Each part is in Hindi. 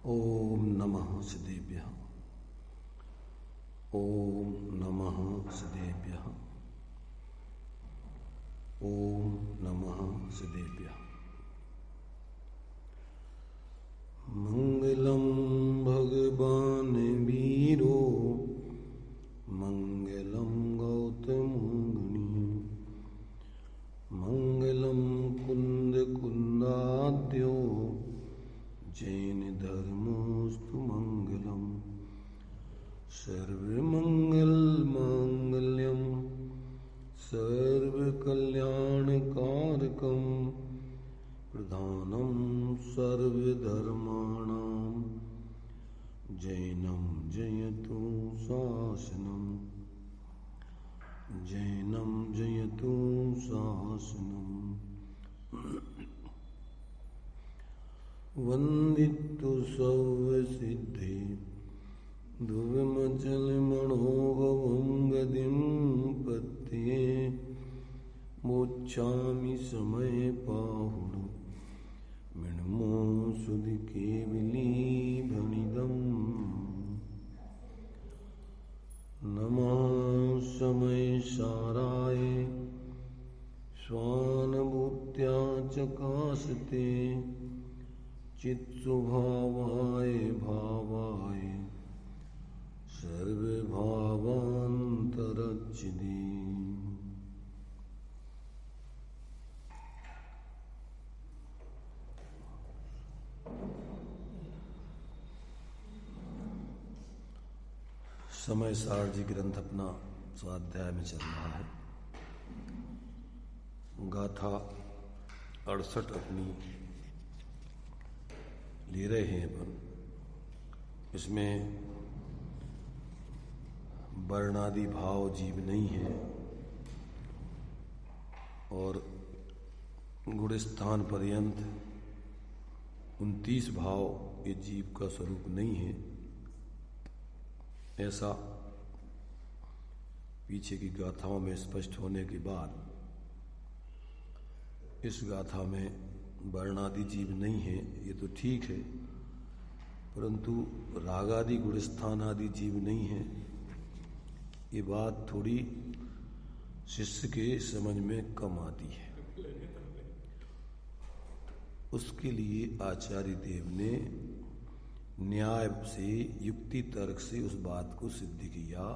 ओम नमः सिद्धेभ्यः। ओम नमः सिद्धेभ्यः। ओम नमः सिद्धेभ्यः। मंगलम भगवान वीरो मंगलम गौतम मुनि मंगलम कुंद कुंदाद्यो जैन धर्मोस्तु मंगलम सर्वमंगल मांगल्यम सर्वकल्याणकारकम प्रधानम सर्वधर्माणां जैनम जयतु शासनम जैनम जयतु शासनम वंदितु सर्वसिद्धि ध्रुवमचलमणोभवं गतिं पत्ये मोक्षामि समये पाहुः मृण्मो सुधिकेवलीभणिदम् नमः समय साराय स्वानुभूत्या चकाशते चित्स्वभावाय भावाय सर्वभावान्तरच्छिदे। समय सार जी ग्रंथ अपना स्वाध्याय में चल रहा है। गाथा 68 अपनी ले रहे हैं अपन। इसमें वर्णादि भाव जीव नहीं है और गुणस्थान पर्यंत 29 भाव ये जीव का स्वरूप नहीं है, ऐसा पीछे की गाथाओं में स्पष्ट होने के बाद इस गाथा में वर्णादि जीव नहीं है, ये तो ठीक है, परंतु रागादि गुणस्थान आदि जीव नहीं है, ये बात थोड़ी शिष्य के समझ में कम आती है। उसके लिए आचार्य देव ने न्याय से, युक्ति तर्क से उस बात को सिद्ध किया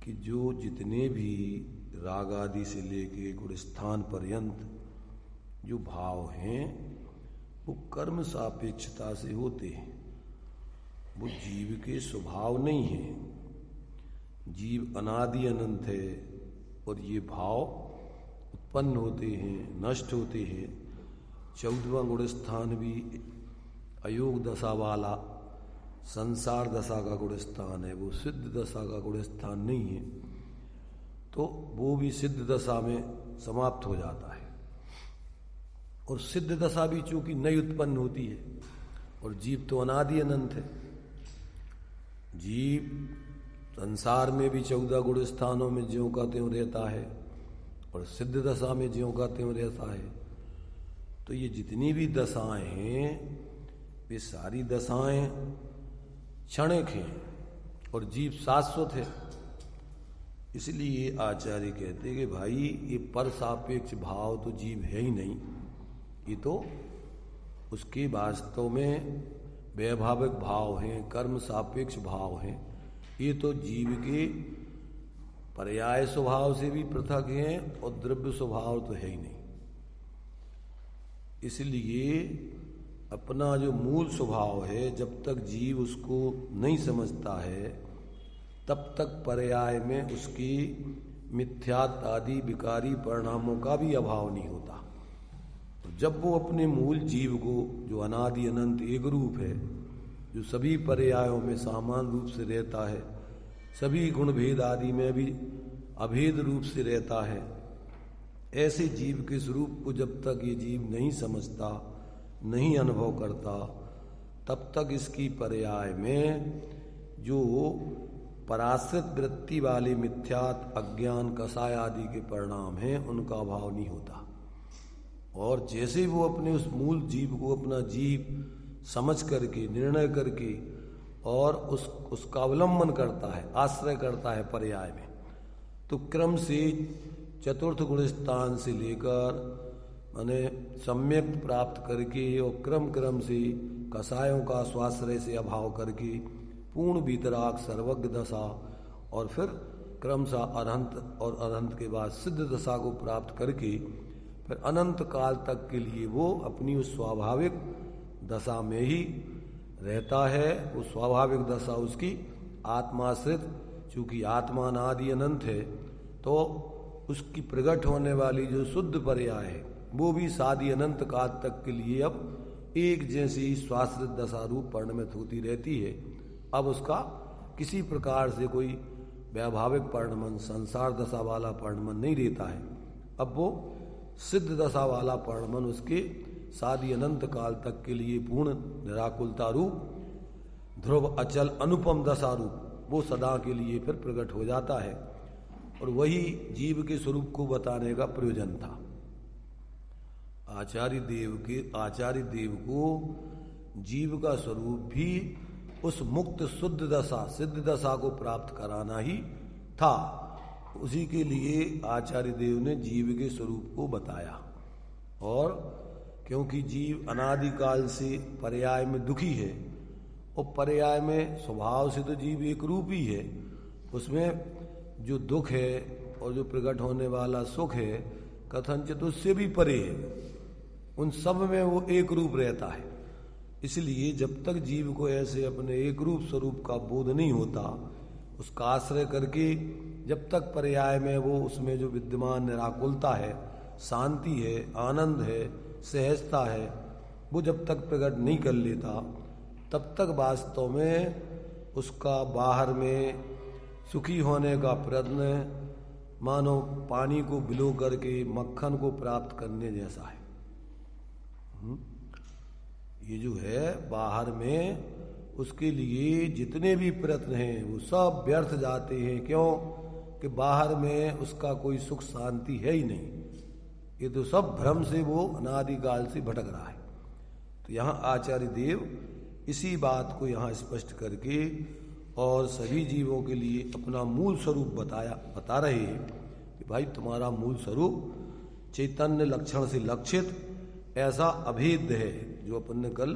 कि जो जितने भी राग आदि से लेके गुणस्थान पर्यंत जो भाव हैं वो कर्म सापेक्षता से होते हैं, वो जीव के स्वभाव नहीं है। जीव अनादि अनंत है और ये भाव उत्पन्न होते हैं, नष्ट होते हैं। 14वां गुणस्थान भी अयोग दशा वाला संसार दशा का गुणस्थान है, वो सिद्ध दशा का गुणस्थान नहीं है, तो वो भी सिद्ध दशा में समाप्त हो जाता है। और सिद्ध दशा भी चूंकि नई उत्पन्न होती है और जीव तो अनादि अनंत है। जीव संसार में भी 14 गुण स्थानों में ज्यों का त्यों रहता है और सिद्ध दशा में ज्यों का त्यों रहता है। तो ये जितनी भी दशाएं हैं वे सारी दशाएं क्षणिक हैं और जीव शाश्वत है। इसलिए आचार्य कहते हैं कि भाई ये पर सापेक्ष भाव तो जीव है ही नहीं, ये तो उसके वास्तव में वैभाविक भाव हैं, कर्म सापेक्ष भाव हैं। ये तो जीव के पर्याय स्वभाव से भी पृथक हैं और द्रव्य स्वभाव तो है ही नहीं। इसलिए अपना जो मूल स्वभाव है, जब तक जीव उसको नहीं समझता है तब तक पर्याय में उसकी मिथ्यात्व आदि विकारी परिणामों का भी अभाव नहीं होता। तो जब वो अपने मूल जीव को, जो अनादि अनंत एक रूप है, जो सभी पर्यायों में समान रूप से रहता है, सभी गुण भेद आदि में भी अभेद रूप से रहता है, ऐसे जीव के स्वरूप को जब तक ये जीव नहीं समझता, नहीं अनुभव करता, तब तक इसकी पर्याय में जो पराश्रित वृत्ति वाले मिथ्यात अज्ञान कषाय आदि के परिणाम हैं उनका अभाव नहीं होता। और जैसे वो अपने उस मूल जीव को अपना जीव समझ करके, निर्णय करके और उसका अवलंबन करता है, आश्रय करता है पर्याय में, तो क्रम से चतुर्थ गुण स्थान से लेकर माने सम्यक प्राप्त करके और क्रम क्रम से कसायों का स्वाश्रय से अभाव करके पूर्ण वीतराग सर्वज्ञ दशा और फिर क्रमशः अनंत और अनंत के बाद सिद्ध दशा को प्राप्त करके फिर अनंत काल तक के लिए वो अपनी उस स्वाभाविक दशा में ही रहता है। वो स्वाभाविक दशा उसकी आत्माश्रित, चूंकि आत्मा अनादि अनंत है तो उसकी प्रकट होने वाली जो शुद्ध पर्याय है वो भी सादी अनंत काल तक के लिए अब एक जैसी स्वाश्रित दशा रूप परिणमित होती रहती है। अब उसका किसी प्रकार से कोई व्यावहारिक परिणमन, संसार दशा वाला परिणमन नहीं रहता है। अब वो सिद्ध दशा वाला परिणमन उसके सादी अनंत काल तक के लिए पूर्ण निराकुलता रूप ध्रुव अचल अनुपम दशा रूप वो सदा के लिए फिर प्रकट हो जाता है। और वही जीव के स्वरूप को बताने का प्रयोजन था। आचार्य देव को जीव का स्वरूप भी उस मुक्त शुद्ध दशा, सिद्ध दशा को प्राप्त कराना ही था। उसी के लिए आचार्य देव ने जीव के स्वरूप को बताया। और क्योंकि जीव अनादिकाल से पर्याय में दुखी है और पर्याय में स्वभाव से तो जीव एक रूप ही है, उसमें जो दुख है और जो प्रकट होने वाला सुख है कथनचित उससे भी परे है, उन सब में वो एक रूप रहता है। इसलिए जब तक जीव को ऐसे अपने एक रूप स्वरूप का बोध नहीं होता, उसका आश्रय करके जब तक पर्याय में वो उसमें जो विद्यमान निराकुलता है, शांति है, आनंद है, सहजता है, वो जब तक प्रकट नहीं कर लेता तब तक वास्तव में उसका बाहर में सुखी होने का प्रयत्न मानो पानी को बिलो करके मक्खन को प्राप्त करने जैसा है। ये जो है बाहर में उसके लिए जितने भी प्रयत्न हैं वो सब व्यर्थ जाते हैं। क्यों? कि बाहर में उसका कोई सुख शांति है ही नहीं, ये तो सब भ्रम से वो अनादिकाल से भटक रहा है। तो यहाँ आचार्य देव इसी बात को यहाँ स्पष्ट करके और सभी जीवों के लिए अपना मूल स्वरूप बता रहे हैं कि भाई तुम्हारा मूल स्वरूप चैतन्य लक्षण से लक्षित ऐसा अभेद है, जो अपन ने कल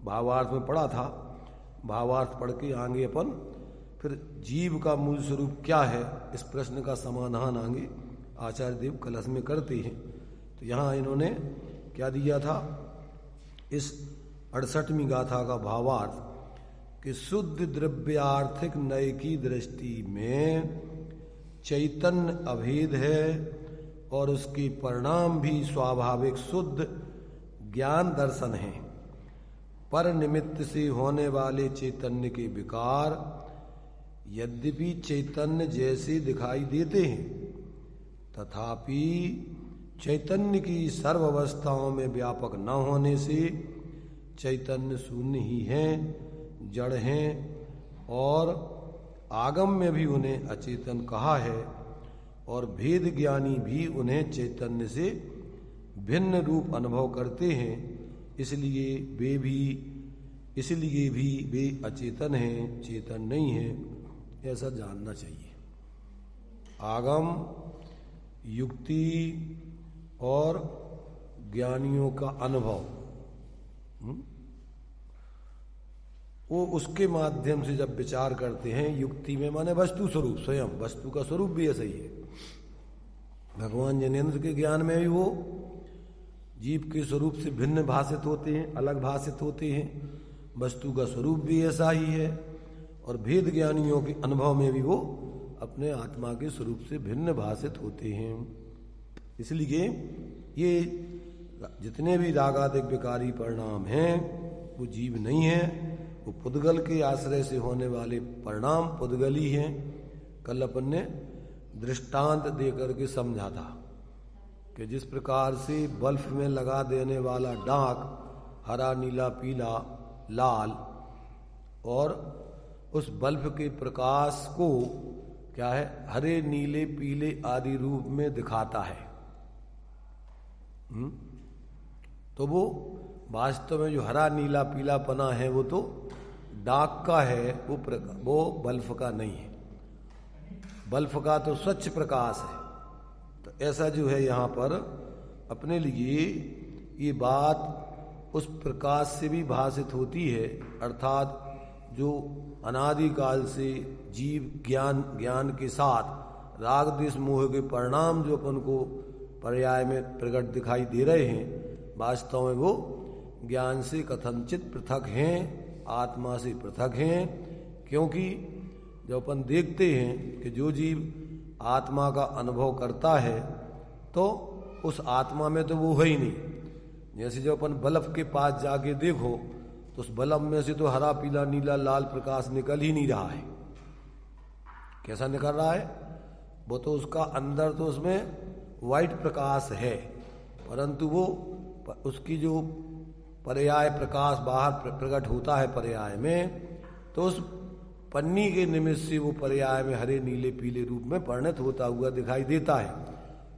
भावार्थ में पढ़ा था। भावार्थ पढ़ के आगे अपन फिर जीव का मूल स्वरूप क्या है इस प्रश्न का समाधान आगे आचार्य देव कलश में करते हैं। तो यहाँ इन्होंने क्या दिया था, इस 68वीं गाथा का भावार्थ कि शुद्ध द्रव्यार्थिक नय की दृष्टि में चैतन्य अभेद है और उसके परिणाम भी स्वाभाविक शुद्ध ज्ञान दर्शन है। पर निमित्त से होने वाले चैतन्य के विकार यद्यपि चैतन्य जैसे दिखाई देते हैं, तथापि चैतन्य की सर्व अवस्थाओं में व्यापक न होने से चैतन्य शून्य ही हैं, जड़ हैं, और आगम में भी उन्हें अचेतन कहा है और भेद ज्ञानी भी उन्हें चैतन्य से भिन्न रूप अनुभव करते हैं। इसलिए भी वे अचेतन हैं, चेतन नहीं हैं, ऐसा जानना चाहिए। आगम, युक्ति और ज्ञानियों का अनुभव वो उसके माध्यम से जब विचार करते हैं, युक्ति में माने वस्तु स्वरूप, स्वयं वस्तु का स्वरूप भी ऐसा ही है। भगवान जनेन्द्र के ज्ञान में भी वो जीव के स्वरूप से भिन्न भाषित होते हैं, अलग भाषित होते हैं, वस्तु का स्वरूप भी ऐसा ही है। और भेद ज्ञानियों के अनुभव में भी वो अपने आत्मा के स्वरूप से भिन्न भाषित होते हैं। इसलिए ये जितने भी रागादिक विकारी परिणाम हैं वो जीव नहीं है, वो पुद्गल के आश्रय से होने वाले परिणाम पुद्गल ही हैं। कल अपन ने दृष्टांत देकर के समझा था कि जिस प्रकार से बल्ब में लगा देने वाला डाक हरा, नीला, पीला, लाल, और उस बल्ब के प्रकाश को क्या है, हरे, नीले, पीले आदि रूप में दिखाता है। तो वो वास्तव में जो हरा नीला पीला पना है वो तो डाक का है, वो बल्ब का नहीं है। बल्ब का तो स्वच्छ प्रकाश है। तो ऐसा जो है यहाँ पर अपने लिए ये बात उस प्रकाश से भी भाषित होती है, अर्थात जो अनादिकाल से जीव ज्ञान के साथ राग द्वेष मोह के परिणाम जो अपन को पर्याय में प्रकट दिखाई दे रहे हैं, वास्तव में वो ज्ञान से कथनचित पृथक हैं, आत्मा से पृथक हैं। क्योंकि जब अपन देखते हैं कि जो जीव आत्मा का अनुभव करता है तो उस आत्मा में तो वो है ही नहीं। जैसे जब अपन बल्ब के पास जाके देखो तो उस बल्ब में से तो हरा पीला नीला लाल प्रकाश निकल ही नहीं रहा है। कैसा निकल रहा है? वो तो उसका अंदर तो उसमें वाइट प्रकाश है, परंतु वो उसकी जो पर्याय प्रकाश बाहर प्रकट होता है पर्याय में, तो उस पन्नी के निमित्त से वो पर्याय में हरे नीले पीले रूप में परिणत होता हुआ दिखाई देता है।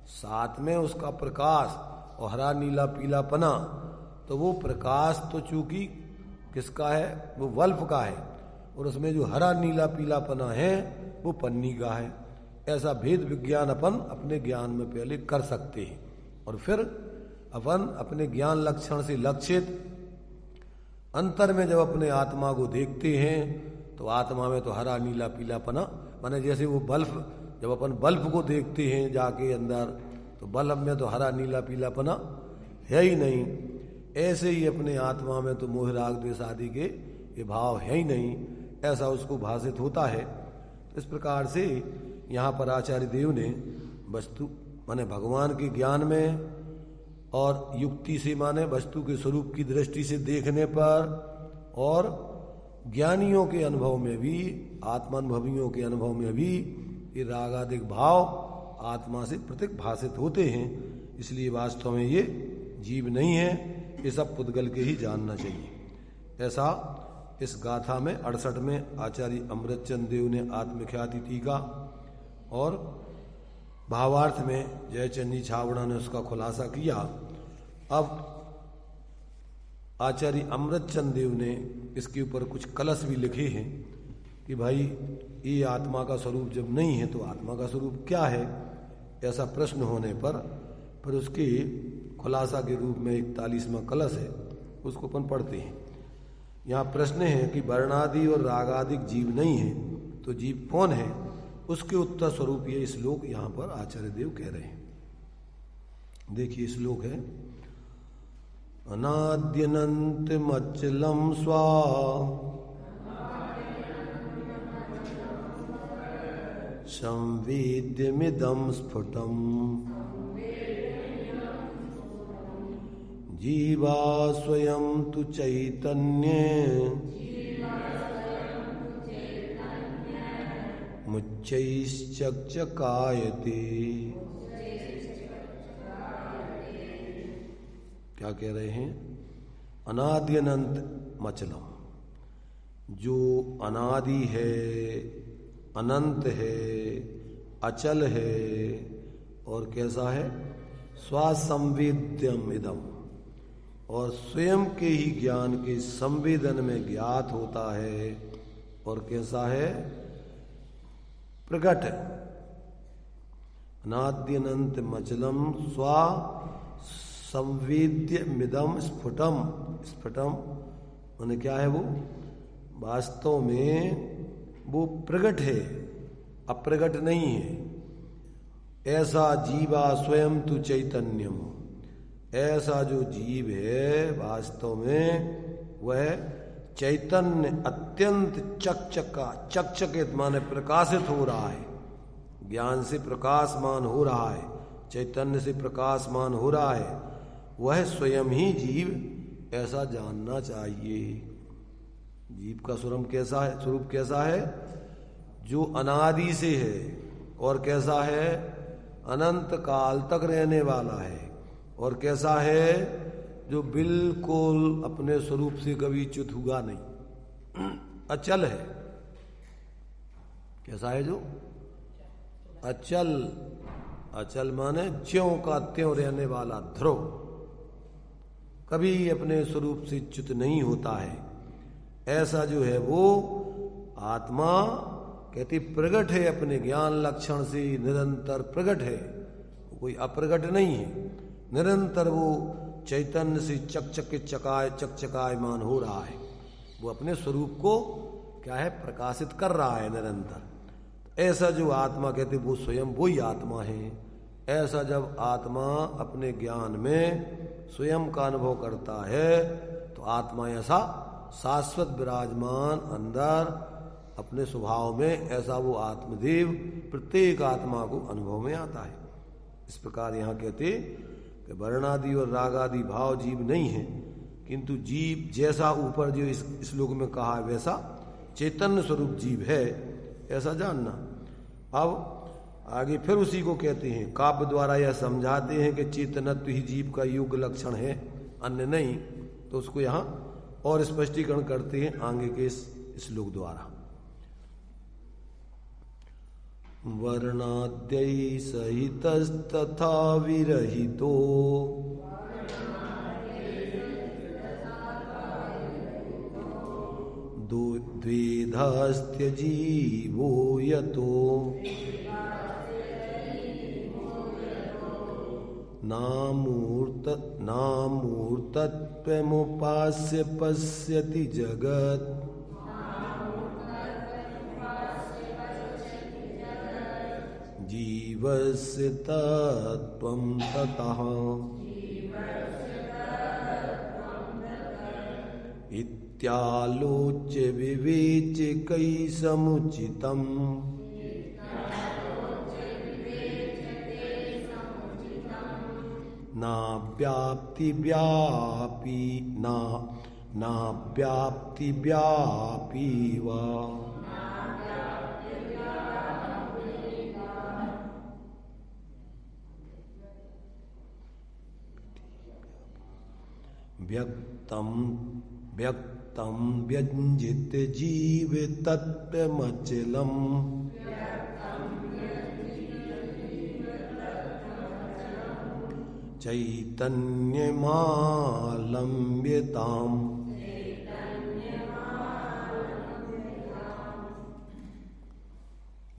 साथ में उसका प्रकाश और हरा नीला पीला पना, तो वो प्रकाश तो चूंकि किसका है? वो बल्ब का है, और उसमें जो हरा नीला पीला पना है वो पन्नी का है। ऐसा भेद विज्ञान अपन अपने ज्ञान में पहले कर सकते हैं, और फिर अपन अपने ज्ञान लक्षण से लक्षित अंतर में जब अपने आत्मा को देखते हैं तो आत्मा में तो हरा नीला पीला पना, माने जैसे वो बल्ब, जब अपन बल्ब को देखते हैं जाके अंदर, तो बल्ब में तो हरा नीला पीला पना है ही नहीं। ऐसे ही अपने आत्मा में तो मोह राग द्वेष आदि के ये भाव है ही नहीं, ऐसा उसको भाषित होता है। इस प्रकार से यहाँ पर आचार्य देव ने वस्तु माने भगवान के ज्ञान में और युक्ति से माने वस्तु के स्वरूप की दृष्टि से देखने पर, और ज्ञानियों के अनुभव में भी, आत्मानुभवियों के अनुभव में भी ये रागादिक भाव आत्मा से प्रत्येक भाषित होते हैं। इसलिए वास्तव में ये जीव नहीं है, ये सब पुद्गल के ही जानना चाहिए। ऐसा इस गाथा में 68 में आचार्य अमृतचंद देव ने आत्मख्याति टीका और भावार्थ में जयचंदी छावड़ा ने उसका खुलासा किया। अब आचार्य अमृतचंद देव ने इसके ऊपर कुछ कलश भी लिखे हैं कि भाई ये आत्मा का स्वरूप जब नहीं है तो आत्मा का स्वरूप क्या है, ऐसा प्रश्न होने पर फिर उसके खुलासा के रूप में 41वां कलश है, उसको अपन पढ़ते हैं। यहाँ प्रश्न है कि वर्णादि और रागादिक जीव नहीं है तो जीव कौन है? उसके उत्तर स्वरूप ये श्लोक यहाँ पर आचार्य देव कह रहे हैं। देखिए श्लोक है, अनाद्यनंत मच्चलम स्वा संवेद्यमिदं स्फुटम् जीवा स्वयं तु चैतन्ये मुच्चैश्चक्षकायते। क्या कह रहे हैं? अनाद्यनंत मचलम, जो अनादि है, अनंत है, अचल है, और कैसा है? स्वासंवेद्यम इदम, और स्वयं के ही ज्ञान के संवेदन में ज्ञात होता है, और कैसा है? प्रकट है। अनाद्यनंत मचलम स्वा संवेद्यमिदम स्फुटम। स्फुटम माने क्या है? वो वास्तव में वो प्रकट है, अप्रगट नहीं है। ऐसा जीवा स्वयं तु चैतन्यम, ऐसा जो जीव है वास्तव में वह चैतन्य अत्यंत चकचकित माने प्रकाशित हो रहा है, ज्ञान से प्रकाशमान हो रहा है, चैतन्य से प्रकाशमान हो रहा है। वह स्वयं ही जीव ऐसा जानना चाहिए। जीव का स्वरूप कैसा है? स्वरूप कैसा है? जो अनादि से है, और कैसा है? अनंत काल तक रहने वाला है, और कैसा है? जो बिल्कुल अपने स्वरूप से कभी च्युत हुआ नहीं, अचल है। कैसा है? जो अचल, अचल माने ज्यों का त्यों रहने वाला, ध्रुव, कभी अपने स्वरूप से च्युत नहीं होता है। ऐसा जो है वो आत्मा कहती प्रकट है, अपने ज्ञान लक्षण से निरंतर प्रकट है, कोई अप्रगट नहीं है। निरंतर वो चैतन्य से चकचकायमान हो रहा है, वो अपने स्वरूप को क्या है प्रकाशित कर रहा है निरंतर। ऐसा जो आत्मा कहते वो स्वयं वही आत्मा है। ऐसा जब आत्मा अपने ज्ञान में स्वयं का अनुभव करता है तो आत्मा ऐसा शाश्वत विराजमान अंदर अपने स्वभाव में, ऐसा वो आत्मदेव प्रत्येक आत्मा को अनुभव में आता है। इस प्रकार यहाँ कहते कि वर्णादि और रागादि भाव जीव नहीं है, किंतु जीव जैसा ऊपर जो इस श्लोक में कहा है वैसा चैतन्य स्वरूप जीव है, ऐसा जानना। अब आगे फिर उसी को कहते हैं, काव्य द्वारा यह समझाते हैं कि चेतनत्व ही जीव का युग लक्षण है, अन्य नहीं। तो उसको यहाँ और स्पष्टीकरण करते हैं आगे के इस श्लोक द्वारा। वर्णाद्यै सहितस्तथा विरहितो द्वेधास्त्य जीवो यतो नामूर्तत्वमुपास्य पश्यति जगत् जीवस्य तत्त्वं ततः इत्यालोच्य विवेच्य कै समुचितम् ना व्याप्ति व्यापी वा व्यक्तम व्यंजित जीव तत्त्वमचलम् चैतन्यमालम्ब्यताम्।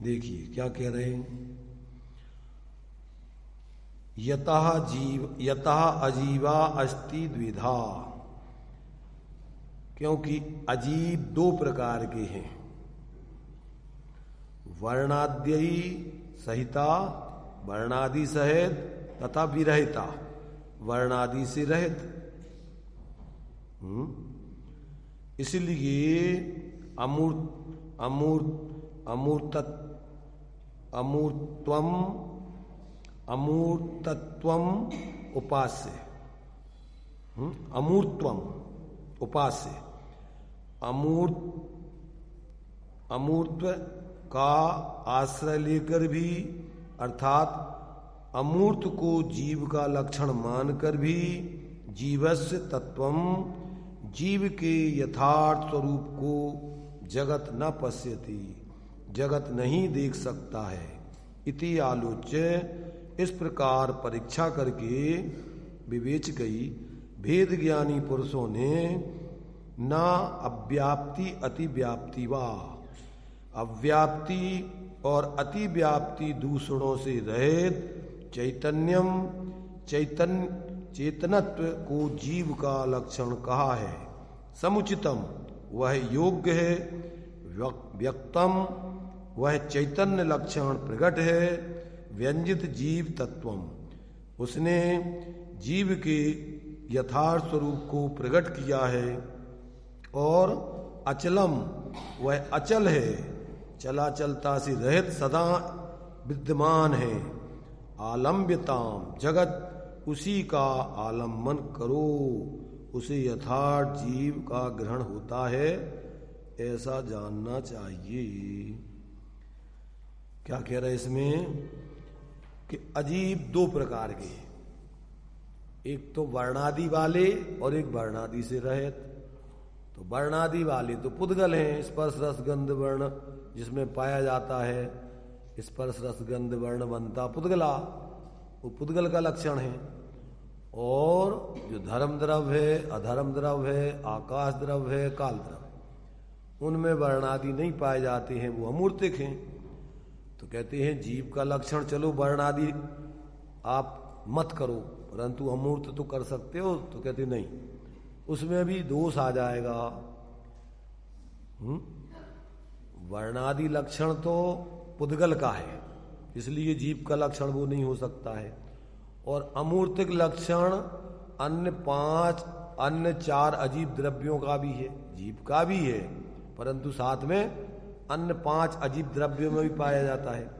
देखिए क्या कह रहे हैं, यतः अजीवा अस्ति द्विधा, क्योंकि अजीव दो प्रकार के हैं, वर्णाद्ययी सहिता वर्णादि सहित तथा विरहिता वर्णादि से रहित। इसलिए अमूर्तत्वम उपास्य, अमूर्तत्वम उपास्य, अमूर्तत्व का आश्रय लेकर भी अर्थात अमूर्त को जीव का लक्षण मानकर भी जीवस्य तत्वम जीव के यथार्थ स्वरूप को जगत न पश्यति, जगत नहीं देख सकता है। इति आलोच्य, इस प्रकार परीक्षा करके विवेच गई भेद ज्ञानी पुरुषों ने न अव्याप्ति अतिव्याप्ति वा, अव्याप्ति और अतिव्याप्ति दूषणों से रहित चैतन्यत्व को जीव का लक्षण कहा है। समुचितम वह योग्य है, व्यक्तम वह चैतन्य लक्षण प्रकट है, व्यंजित जीव तत्वम उसने जीव के यथार्थ स्वरूप को प्रकट किया है, और अचलम वह अचल है, चला चलता से रहित सदा विद्यमान है। आलम्ब्यताम जगत उसी का आलम्बन करो, उसे यथार्थ जीव का ग्रहण होता है, ऐसा जानना चाहिए। क्या कह रहे इसमें कि अजीब दो प्रकार के, एक तो वर्णादि वाले और एक वर्णादि से रहित। तो वर्णादि वाले तो पुद्गल हैं, स्पर्श रस गंध वर्ण जिसमें पाया जाता है, स्पर्श रस गंध वर्ण बनता पुद्गला, वो पुद्गल का लक्षण है। और जो धर्म द्रव्य है, अधर्म द्रव्य है, आकाश द्रव्य है, काल द्रव्य, उनमें वर्णादि नहीं पाए जाते हैं, वो अमूर्तिक हैं। तो कहते हैं जीव का लक्षण चलो वर्णादि आप मत करो, परंतु अमूर्त तो कर सकते हो। तो कहते नहीं, उसमें भी दोष आ जाएगा। वर्णादि लक्षण तो पुद्गल का है, इसलिए जीव का लक्षण वो नहीं हो सकता है। और अमूर्तिक लक्षण अन्य चार अजीब द्रव्यों का भी है, जीव का भी है, परंतु साथ में अन्य 5 अजीब द्रव्यों में भी पाया जाता है,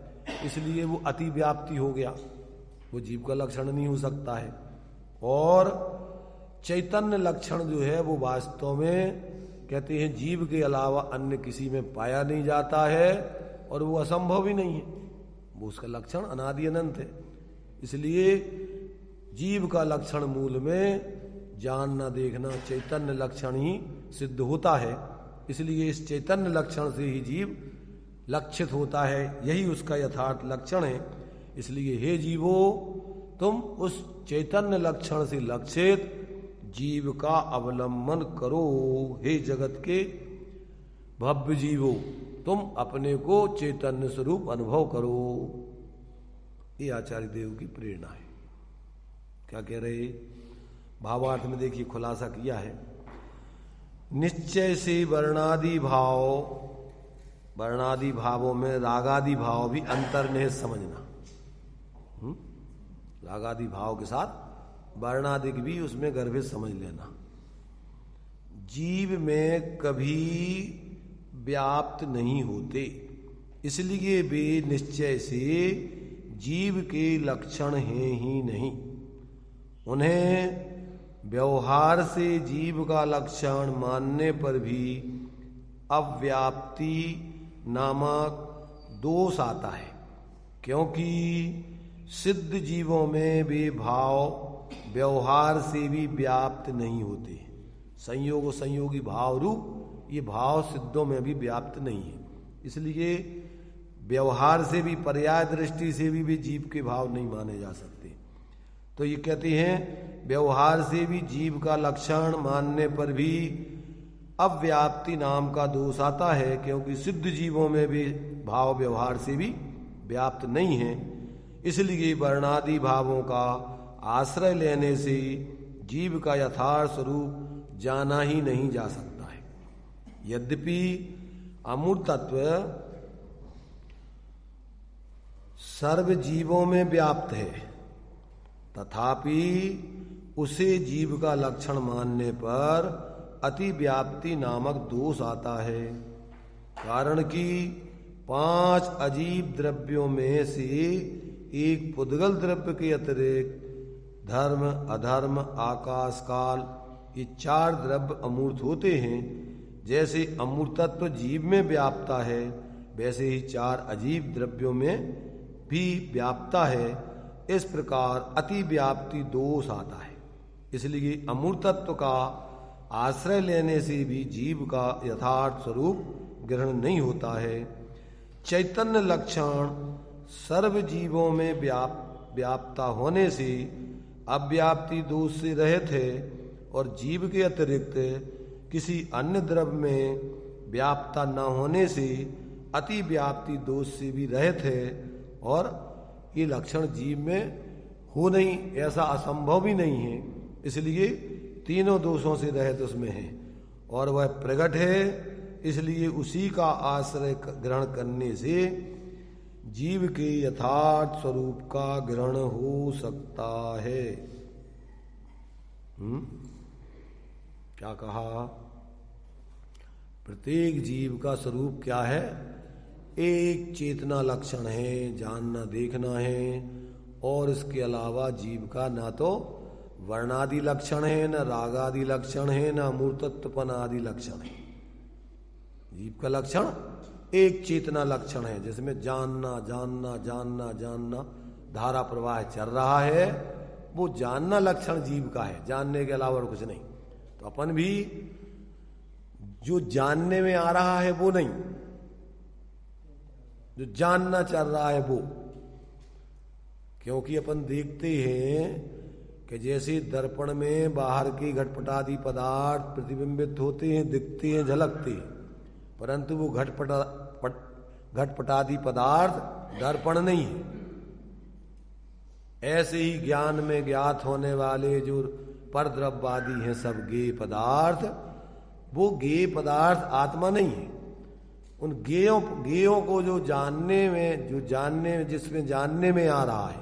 इसलिए वो अति व्याप्ति हो गया, वो जीव का लक्षण नहीं हो सकता है। और चैतन्य लक्षण जो है वो वास्तव में कहते हैं जीव के अलावा अन्य किसी में पाया नहीं जाता है, और वो असंभव भी नहीं है, वो उसका लक्षण अनादि अनंत है। इसलिए जीव का लक्षण मूल में जानना देखना चैतन्य लक्षण ही सिद्ध होता है। इसलिए इस चैतन्य लक्षण से ही जीव लक्षित होता है, यही उसका यथार्थ लक्षण है। इसलिए हे जीवो, तुम उस चैतन्य लक्षण से लक्षित जीव का अवलंबन करो। हे जगत के भव्य जीवो, तुम अपने को चैतन्य स्वरूप अनुभव करो। ये आचार्य देव की प्रेरणा है। क्या कह रहे, भावार्थ में देखिए खुलासा किया है। निश्चय से वर्णादि भावों में रागादि भाव भी अंतर्निहित समझना। रागादि भाव के साथ वर्णादिक भी उसमें गर्भित समझ लेना। जीव में कभी व्याप्त नहीं होते, इसलिए वे निश्चय से जीव के लक्षण हैं ही नहीं। उन्हें व्यवहार से जीव का लक्षण मानने पर भी अव्याप्ति नामक दोष आता है, क्योंकि सिद्ध जीवों में वे भाव व्यवहार से भी व्याप्त नहीं होते। संयोग संयोगी भाव रूप ये भाव सिद्धों में भी व्याप्त नहीं है, इसलिए व्यवहार से भी पर्याय दृष्टि से भी जीव के भाव नहीं माने जा सकते। तो ये कहते हैं व्यवहार से भी जीव का लक्षण मानने पर भी अव्याप्ति नाम का दोष आता है, क्योंकि सिद्ध जीवों में भी भाव व्यवहार से भी व्याप्त नहीं है। इसलिए वर्णादि भावों का आश्रय लेने से जीव का यथार्थ स्वरूप जाना ही नहीं जा सकता है। यद्यपि अमूर्त तत्व सर्व जीवों में व्याप्त है, तथापि उसे जीव का लक्षण मानने पर अति व्याप्ति नामक दोष आता है। कारण कि 5 अजीब द्रव्यों में से एक पुद्गल द्रव्य के अतिरिक्त धर्म, अधर्म, आकाश, काल ये 4 द्रव्य अमूर्त होते हैं। जैसे अमूर्तत्व जीव में व्याप्ता है, वैसे ही 4 अजीब द्रव्यों में भी व्याप्ता है। इस प्रकार अति व्याप्ति दोष आता है। इसलिए अमूर्तत्व का आश्रय लेने से भी जीव का यथार्थ स्वरूप ग्रहण नहीं होता है। चैतन्य लक्षण सर्व जीवों में व्याप्ता होने से अव्याप्ति दोष से रहित है, और जीव के अतिरिक्त किसी अन्य द्रव्य में व्याप्ता न होने से अति व्याप्ति दोष से भी रहित है। और ये लक्षण जीव में हो नहीं, ऐसा असंभव भी नहीं है। इसलिए तीनों दोषों से रहित उसमें है, और वह प्रकट है। इसलिए उसी का आश्रय ग्रहण करने से जीव के यथार्थ स्वरूप का ग्रहण हो सकता है। क्या कहा? प्रत्येक जीव का स्वरूप क्या है? एक चेतना लक्षण है, जानना देखना है, और इसके अलावा जीव का ना तो वर्णादि लक्षण है, न रागादि लक्षण है, न अमूर्तत्वपन आदि लक्षण है। जीव का लक्षण एक चेतना लक्षण है, जिसमें जानना जानना जानना जानना धारा प्रवाह चल रहा है। वो जानना लक्षण जीव का है, जानने के अलावा और कुछ नहीं। तो अपन भी जो जानने में आ रहा है वो नहीं, जो जानना चल रहा है वो। क्योंकि अपन देखते हैं कि जैसे दर्पण में बाहर के घटपटादि पदार्थ प्रतिबिंबित होते हैं, दिखते हैं, झलकते हैं, परंतु वो घटपटादि पदार्थ दर्पण नहीं है। ऐसे ही ज्ञान में ज्ञात होने वाले जो परद्रव्यवादी हैं सब गेय पदार्थ, वो गेय पदार्थ आत्मा नहीं है। उन गेयों को जो जिसमें जानने में आ रहा है,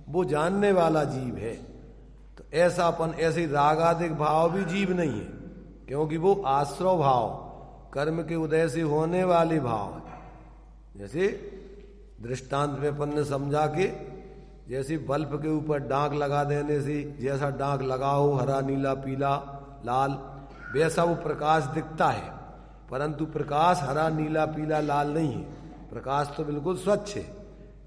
वो जानने वाला जीव है। तो ऐसे रागादिक भाव भी जीव नहीं है, क्योंकि वो आश्रव भाव, कर्म के उदय से होने वाले भाव है। जैसे दृष्टांत में अपन ने समझा के, जैसे बल्ब के ऊपर डांक लगा देने से जैसा डांक लगा हो, हरा, नीला, पीला, लाल, वैसा वो प्रकाश दिखता है, परंतु प्रकाश हरा, नीला, पीला, लाल नहीं है, प्रकाश तो बिल्कुल स्वच्छ है।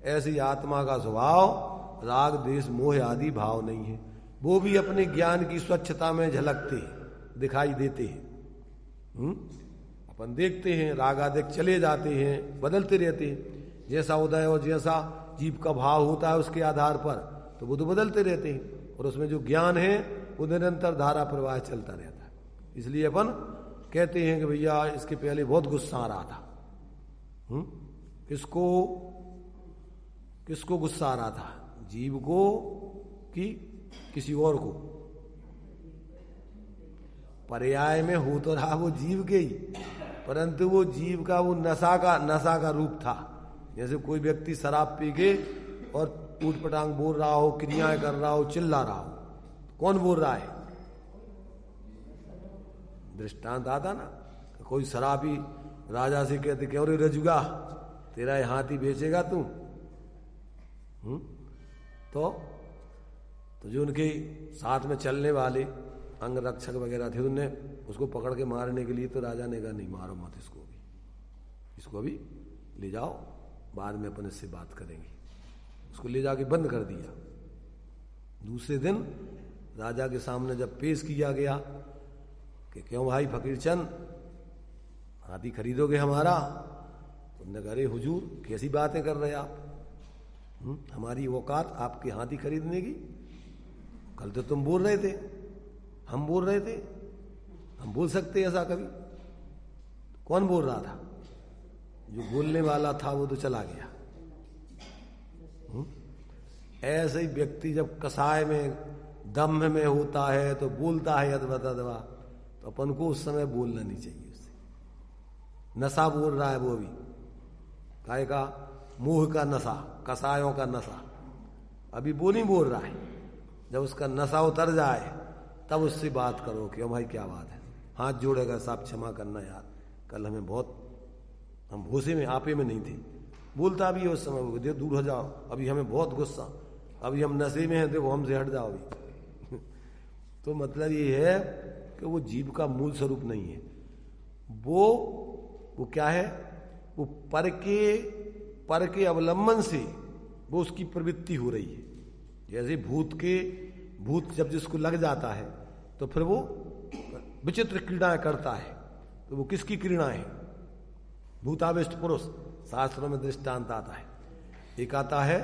ऐसे ही आत्मा का स्वभाव राग, द्वेष, मोह आदि भाव नहीं है। वो भी अपने ज्ञान की स्वच्छता में झलकते हैं, दिखाई देते हैं। अपन देखते हैं रागादिक चले जाते हैं, बदलते रहते हैं। जैसा उदय और जैसा जीव का भाव होता है उसके आधार पर, तो वो तो बदलते रहते हैं। और उसमें जो ज्ञान है वो निरंतर धारा प्रवाह चलता रहता है। इसलिए अपन कहते हैं कि भैया इसके पहले बहुत गुस्सा आ रहा था। किसको गुस्सा आ रहा था? जीव को कि किसी और को? पर्याय में हो तो रहा वो जीव के ही, परंतु वो जीव का वो नशा का रूप था। जैसे कोई व्यक्ति शराब पी के और ऊट पटांग बोल रहा हो, क्रियाएं कर रहा हो, चिल्ला रहा हो, कौन बोल रहा है? दृष्टांत आता ना, कोई शराबी राजा से कहते क्यों रे रजुगा, तेरा हाथी बेचेगा तू? तो जो उनके साथ में चलने वाले अंग रक्षक वगैरह थे, उनने उसको पकड़ के मारने के लिए, तो राजा ने कहा नहीं मारो मत इसको अभी ले जाओ, बाद में अपन इससे बात करेंगे। उसको ले जाके बंद कर दिया। दूसरे दिन राजा के सामने जब पेश किया गया कि क्यों भाई फकीर चंद, हाथी खरीदोगे हमारा? तुमने कहा अरे हुजूर कैसी बातें कर रहे आप, हमारी औकात आपके हाथी खरीदने की? कल तो तुम बोल रहे थे, हम बोल रहे थे, हम बोल सकते ऐसा कभी? कौन बोल रहा था? जो बोलने वाला था वो तो चला गया। ऐसे ही व्यक्ति जब कसाय में, दम्भ में होता है तो बोलता है अदवा, तो अपन को उस समय बोलना नहीं चाहिए उससे। नशा बोल रहा है वो भी, काहे का? मोह का नशा, कसायों का नशा, अभी वो नहीं बोल रहा है। जब उसका नशा उतर जाए तब उससे बात करो, क्यों भाई क्या बात है? हाथ जोड़ेगा, साहब क्षमा करना यार, कल हम भूसे में, आपे में नहीं थे। बोलता भी है उस समय, वो दूर हो जाओ, अभी हमें बहुत गुस्सा, अभी हम नशे में हैं, देखो हमसे हट जाओ अभी। तो मतलब ये है कि वो जीव का मूल स्वरूप नहीं है। वो क्या है? वो पर के अवलंबन से वो उसकी प्रवृत्ति हो रही है। जैसे भूत जब जिसको लग जाता है तो फिर वो विचित्र क्रीड़ाएं करता है। तो वो किसकी क्रीड़ाएं? भूताविष्ट पुरुष। शास्त्रों में दृष्टांत आता है, एक आता है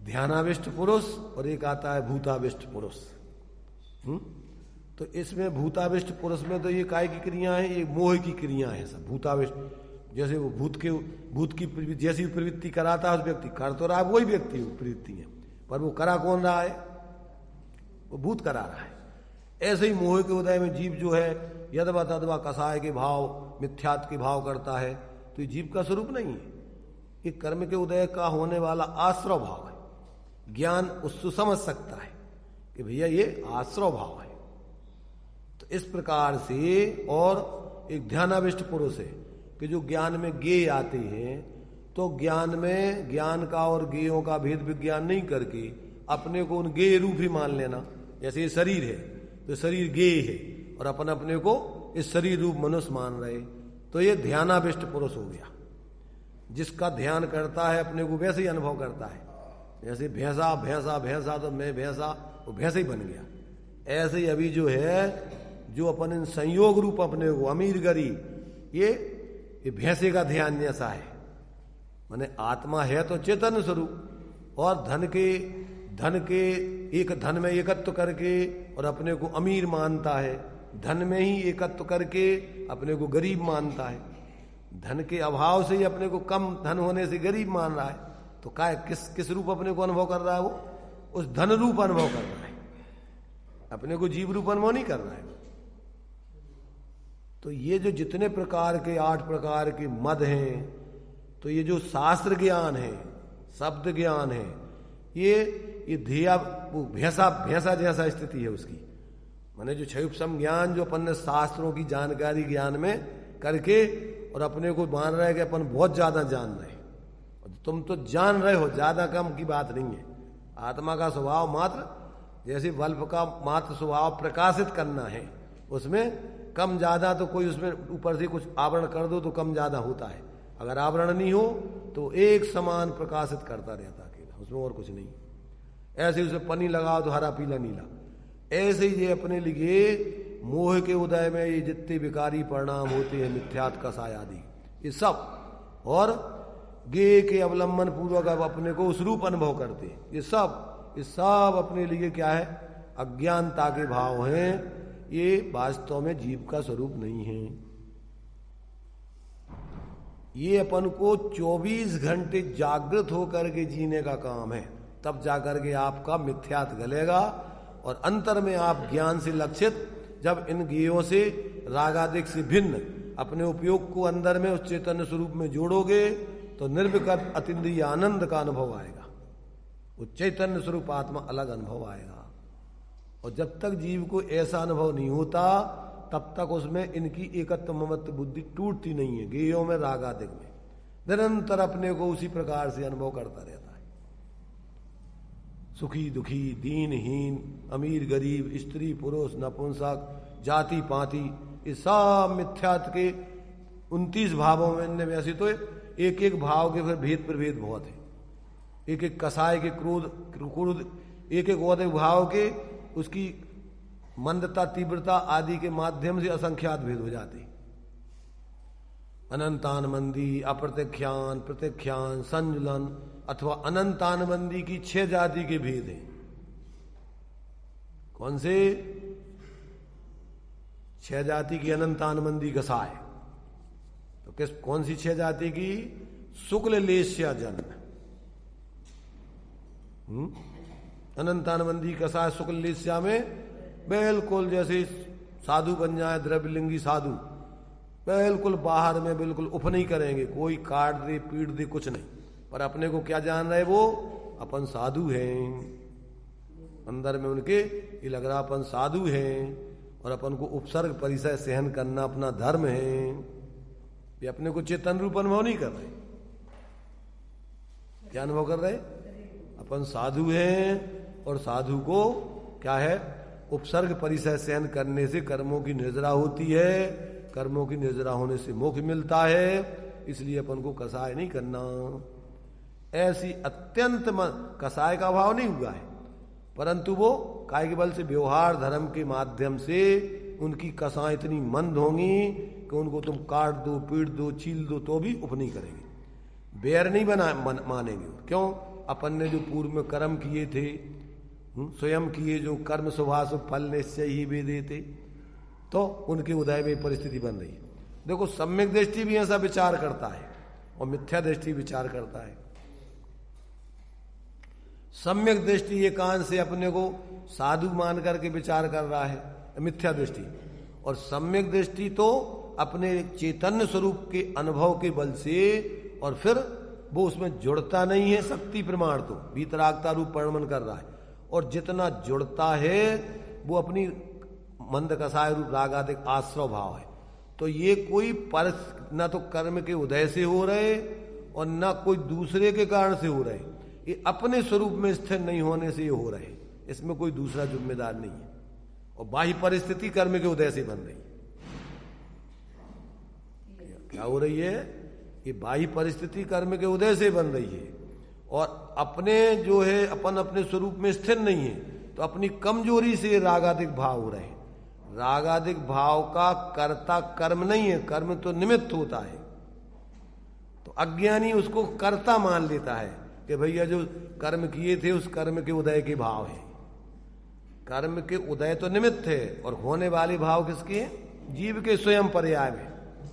ध्यानाविष्ट पुरुष और एक आता है भूताविष्ट पुरुष। तो इसमें भूताविष्ट पुरुष में तो ये काय की क्रिया है? ये मोह की क्रिया है सब। भूताविष्ट जैसे वो भूत की जैसी प्रवृत्ति कराता है उस व्यक्ति, कर तो रहा है वही व्यक्ति प्रवृत्ति है, पर वो करा कौन रहा है? वो भूत करा रहा है। ऐसे ही मोह के उदय में जीव जो है यदवा तदवा कसाय के भाव, मिथ्यात्व के भाव करता है, तो ये जीव का स्वरूप नहीं है। ये कर्म के उदय का होने वाला आश्रव भाव है। ज्ञान उसको समझ सकता है कि भैया ये आश्रव भाव है। तो इस प्रकार से, और एक ध्यानाविष्ट पुरुष है कि जो ज्ञान में गेय आते हैं, तो ज्ञान में ज्ञान का और गेयों का भेद विज्ञान नहीं करके अपने को उन गेय रूप ही मान लेना। जैसे ये शरीर है तो शरीर गेय है और अपन अपने को इस शरीर रूप मनुष्य मान रहे, तो ये ध्यानाविष्ट पुरुष हो गया। जिसका ध्यान करता है अपने को वैसे ही अनुभव करता है। जैसे भैंसा भैंसा भैंसा, तो मैं भैंसा, वो भैंसा ही बन गया। ऐसे ही अभी जो है, जो अपन इन संयोग रूप अपने को अमीर गरीब, ये भैंसे का ध्यान जैसा है। माने आत्मा है तो चेतन स्वरूप, और धन के धन के एक धन में एकत्व करके और अपने को अमीर मानता है, धन में ही एकत्व करके अपने को गरीब मानता है, धन के अभाव से ही अपने को कम धन होने से गरीब मान रहा है, तो क्या किस रूप अपने को अनुभव कर रहा है? वो उस धन रूप अनुभव कर रहा है, अपने को जीव रूप अनुभव नहीं कर रहा है। तो ये जो जितने प्रकार के 8 प्रकार के मद हैं, तो ये जो शास्त्र ज्ञान है, शब्द ज्ञान है, ये धिया वो भैंसा जैसा स्थिति है उसकी। माने जो क्षयुपम ज्ञान जो अपन ने शास्त्रों की जानकारी ज्ञान में करके और अपने को मान रहे हैं कि अपन बहुत ज्यादा जान रहे हैं, तुम तो जान रहे हो, ज्यादा कम की बात नहीं है। आत्मा का स्वभाव मात्र जैसे बल्ब का मात्र स्वभाव प्रकाशित करना है, उसमें कम ज्यादा तो कोई उसमें ऊपर से कुछ आवरण कर दो तो कम ज्यादा होता है, अगर आवरण नहीं हो तो एक समान प्रकाशित करता रहता अकेला, उसमें और कुछ नहीं। ऐसे उसमें पनी लगाओ तो हरा पीला नीला। ऐसे ही ये अपने लिए मोह के उदय में ये जितने विकारी परिणाम होते हैं, मिथ्यात कसाय आदि, ये सब और गे के अवलंबन पूर्वक अब अपने को उस रूप अनुभव करते हैं, ये सब अपने लिए क्या है? अज्ञानता के भाव हैं। ये वास्तव में जीव का स्वरूप नहीं है। ये अपन को 24 घंटे जागृत होकर के जीने का काम है, तब जाकर के आपका मिथ्यात गलेगा और अंतर में आप ज्ञान से लक्षित जब इन ज्ञेयों से रागादिक से भिन्न अपने उपयोग को अंदर में उस चैतन्य स्वरूप में जोड़ोगे तो निर्विकल्प अतीन्द्रिय आनंद का अनुभव आएगा, वो चैतन्य स्वरूप आत्मा अलग अनुभव आएगा। और जब तक जीव को ऐसा अनुभव नहीं होता तब तक उसमें इनकी एकत्व ममत्व बुद्धि टूटती नहीं है। ज्ञेयों में रागादिक में निरंतर अपने को उसी प्रकार से अनुभव करता रहता है, सुखी दुखी, दीनहीन, अमीर गरीब, स्त्री पुरुष, नपुंसक, जाति पाति, इस सब मिथ्यात के 29 भावों में वैसे तो एक एक भाव के फिर भेद प्रभेद बहुत है, एक एक कसाय के क्रोध, एक एक औदय भाव के उसकी मंदता तीव्रता आदि के माध्यम से असंख्यात भेद हो जाते। अनंतान मंदी, अप्रत्यख्यान, प्रत्यख्यान, संजुलन अथवा अनंतान मंदी की 6 जाति के भेद हैं। कौन से? 6 जाति की अनंतान मंदी कसाय। तो कौन सी 6 जाति की? शुक्ल लेस्या जन्म, अनंतानबंदी कसाय शुक्ल लेस्या में बिल्कुल जैसे साधु बन जाए, द्रव्यलिंगी साधु, बिल्कुल बाहर में बिल्कुल उफ नहीं करेंगे, कोई काट दे पीट दे कुछ नहीं, पर अपने को क्या जान रहे? वो अपन साधु हैं, अंदर में उनके ये लग रहा अपन साधु हैं और अपन को उपसर्ग परिचय सहन करना अपना धर्म है। ये अपने को चेतन रूप अनुभव नहीं कर रहे। क्या अनुभव कर रहे? अपन साधु हैं और साधु को क्या है? उपसर्ग परिचय सहन करने से कर्मों की निर्जरा होती है, कर्मों की निर्जरा होने से मोक्ष मिलता है, इसलिए अपन को कसाय नहीं करना। ऐसी अत्यंत कसाय का भाव नहीं हुआ है, परंतु वो काय के बल से व्यवहार धर्म के माध्यम से उनकी कसाएं इतनी मंद होंगी कि उनको तुम काट दो, पीट दो, छील दो तो भी उप नहीं करेंगे, बैर नहीं मानेंगे। क्यों? अपन ने जो पूर्व में कर्म किए थे, स्वयं किए जो कर्म स्वभाव फल निश्चय ही वे देते, तो उनके उदय में परिस्थिति बन रही है। देखो, सम्यक दृष्टि भी ऐसा विचार करता है और मिथ्या दृष्टि विचार करता है। सम्यक दृष्टि एकांत से अपने को साधु मान करके विचार कर रहा है, मिथ्या दृष्टि। और सम्यक दृष्टि तो अपने चैतन्य स्वरूप के अनुभव के बल से, और फिर वो उसमें जुड़ता नहीं है, शक्ति प्रमाण तो वीतरागता रूप परिणमन कर रहा है, और जितना जुड़ता है वो अपनी मंद कसाय रूप रागादिक आश्रव भाव है। तो ये कोई पर न तो कर्म के उदय से हो रहे और न कोई दूसरे के कारण से हो रहे, ये अपने स्वरूप में स्थिर नहीं होने से ये हो रहे, इसमें कोई दूसरा जिम्मेदार नहीं है। और बाह्य परिस्थिति कर्म के उदय से बन रही। क्या हो रही है? ये बाह्य परिस्थिति कर्म के उदय से बन रही है, और अपने जो है अपन अपने स्वरूप में स्थिर नहीं है, तो अपनी कमजोरी से रागादिक भाव हो रहे हैं। रागादिक भाव का कर्ता कर्म नहीं है, कर्म तो निमित्त होता है। तो अज्ञानी उसको कर्ता मान लेता है, कि भैया जो कर्म किए थे उस कर्म के उदय के भाव है। कर्म के उदय तो निमित्त है और होने वाले भाव किसके हैं? जीव के स्वयं पर्याय में